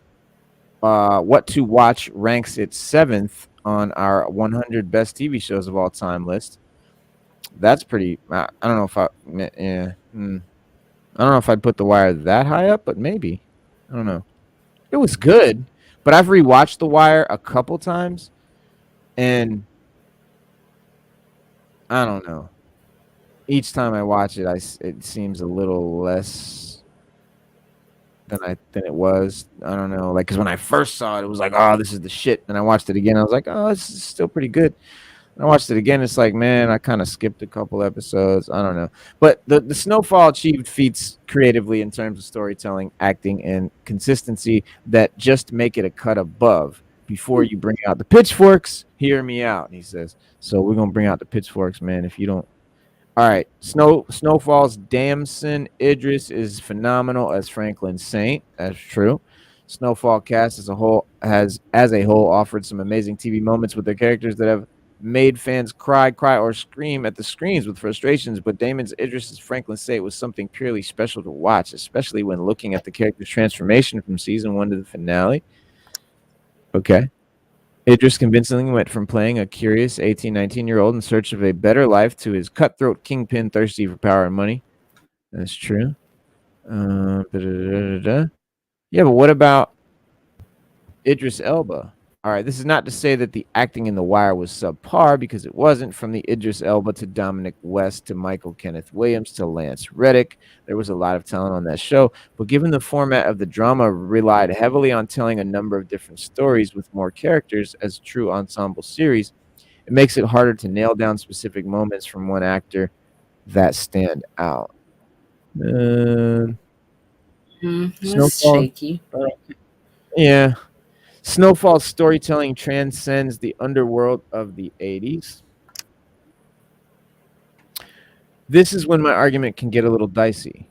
to Watch ranks it 7th on our 100 best TV shows of all time list. That's pretty. I don't know if I don't know if I'd put The Wire that high up, but maybe. I don't know. It was good. But I've rewatched The Wire a couple times, and I don't know. Each time I watch it, it seems a little less than it was. I don't know, like because when I first saw it, it was like, oh, this is the shit. And I watched it again, I was like, oh, this is still pretty good. I watched it again. It's like, man, I kind of skipped a couple episodes. I don't know. But the Snowfall achieved feats creatively in terms of storytelling, acting, and consistency that just make it a cut above. Before you bring out the pitchforks, hear me out, he says. So we're going to bring out the pitchforks, man. If you don't. All right. Snowfall's Damson Idris is phenomenal as Franklin Saint. That's true. Snowfall cast as a whole offered some amazing TV moments with their characters that have made fans cry, or scream at the screens with frustrations, but Damon Idris' Franklin Saint was something purely special to watch, especially when looking at the character's transformation from season 1 to the finale. Okay. Idris convincingly went from playing a curious 18, 19-year-old in search of a better life to his cutthroat kingpin thirsty for power and money. That's true. Yeah, but what about Idris Elba? All right, this is not to say that the acting in The Wire was subpar, because it wasn't. From the Idris Elba to Dominic West to Michael Kenneth Williams to Lance Reddick, there was a lot of talent on that show. But given the format of the drama relied heavily on telling a number of different stories with more characters as a true ensemble series, it makes it harder to nail down specific moments from one actor that stand out. Snowfall, shaky. Yeah. Snowfall's storytelling transcends the underworld of the 80s. This is when my argument can get a little dicey.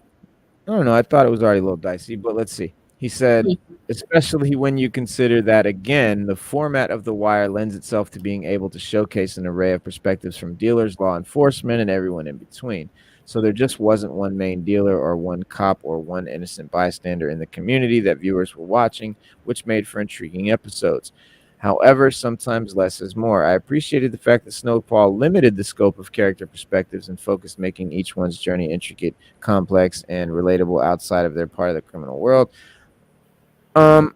I don't know. I thought it was already a little dicey, but let's see. He said, especially when you consider that, again, the format of The Wire lends itself to being able to showcase an array of perspectives from dealers, law enforcement, and everyone in between. So there just wasn't one main dealer or one cop or one innocent bystander in the community that viewers were watching, which made for intriguing episodes. However, sometimes less is more. I appreciated the fact that Snowfall limited the scope of character perspectives and focused, making each one's journey intricate, complex, and relatable outside of their part of the criminal world. I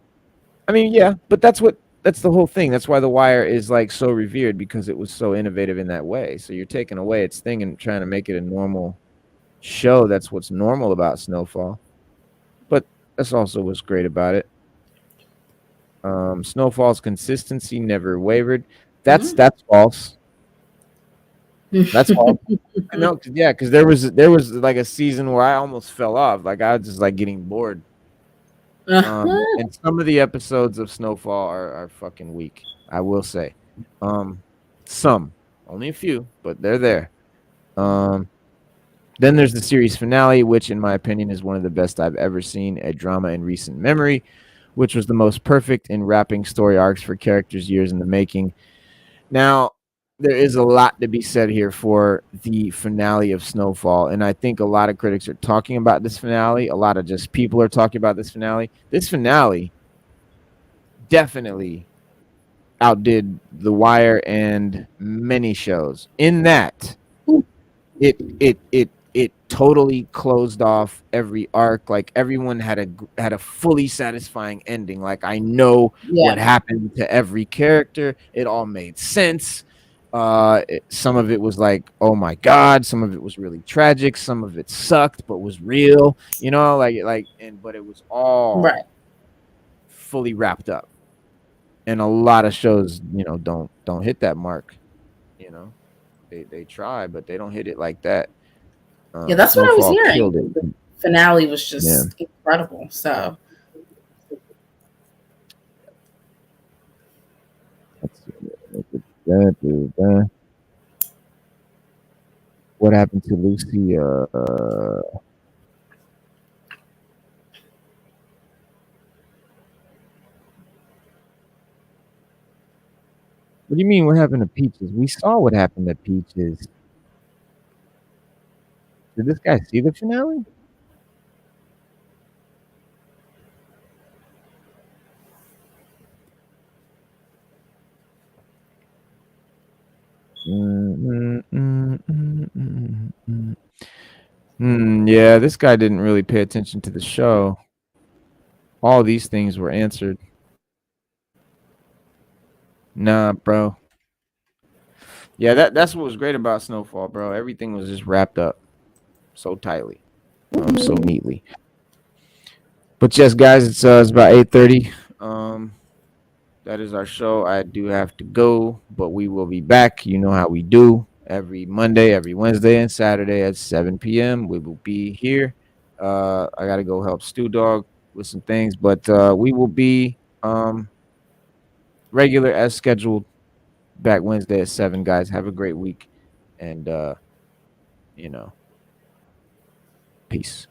mean, yeah, but that's the whole thing. That's why The Wire is like so revered, because it was so innovative in that way. So you're taking away its thing and trying to make it a normal show. That's what's normal about Snowfall. But that's also what's great about it. Snowfall's consistency never wavered. That's false. That's false. I know, yeah, because there was like a season where I almost fell off. Like I was just like getting bored. And some of the episodes of Snowfall are fucking weak, I will say. Some, only a few, but they're there. Then there's the series finale, which in my opinion is one of the best I've ever seen, a drama in recent memory, which was the most perfect in wrapping story arcs for characters years in the making. Now, there is a lot to be said here for the finale of Snowfall, and I think a lot of critics are talking about this finale. A lot of just people are talking about this finale. This finale definitely outdid The Wire and many shows in that it totally closed off every arc. Like everyone had a fully satisfying ending. Like I know what happened to every character. It all made sense. Some of it was like, oh my god, some of it was really tragic, some of it sucked but was real, you know, but it was all fully wrapped up. And a lot of shows, you know, don't hit that mark, you know. They try, but they don't hit it like that. Yeah, that's what I was hearing. The finale was just incredible. So what happened to Lucy? What do you mean? What happened to Peaches? We saw what happened to Peaches. Did this guy see the finale? Yeah, this guy didn't really pay attention to the show. All these things were answered. Nah, bro. Yeah, that's what was great about Snowfall, bro. Everything was just wrapped up so tightly, so neatly. But yes, guys, it's about 8:30. That is our show. I do have to go, but we will be back. You know how we do. Every Monday, every Wednesday, and Saturday at 7 p.m. We will be here. I gotta go help Stu Dog with some things, but we will be regular as scheduled back Wednesday at 7. Guys, have a great week, and peace.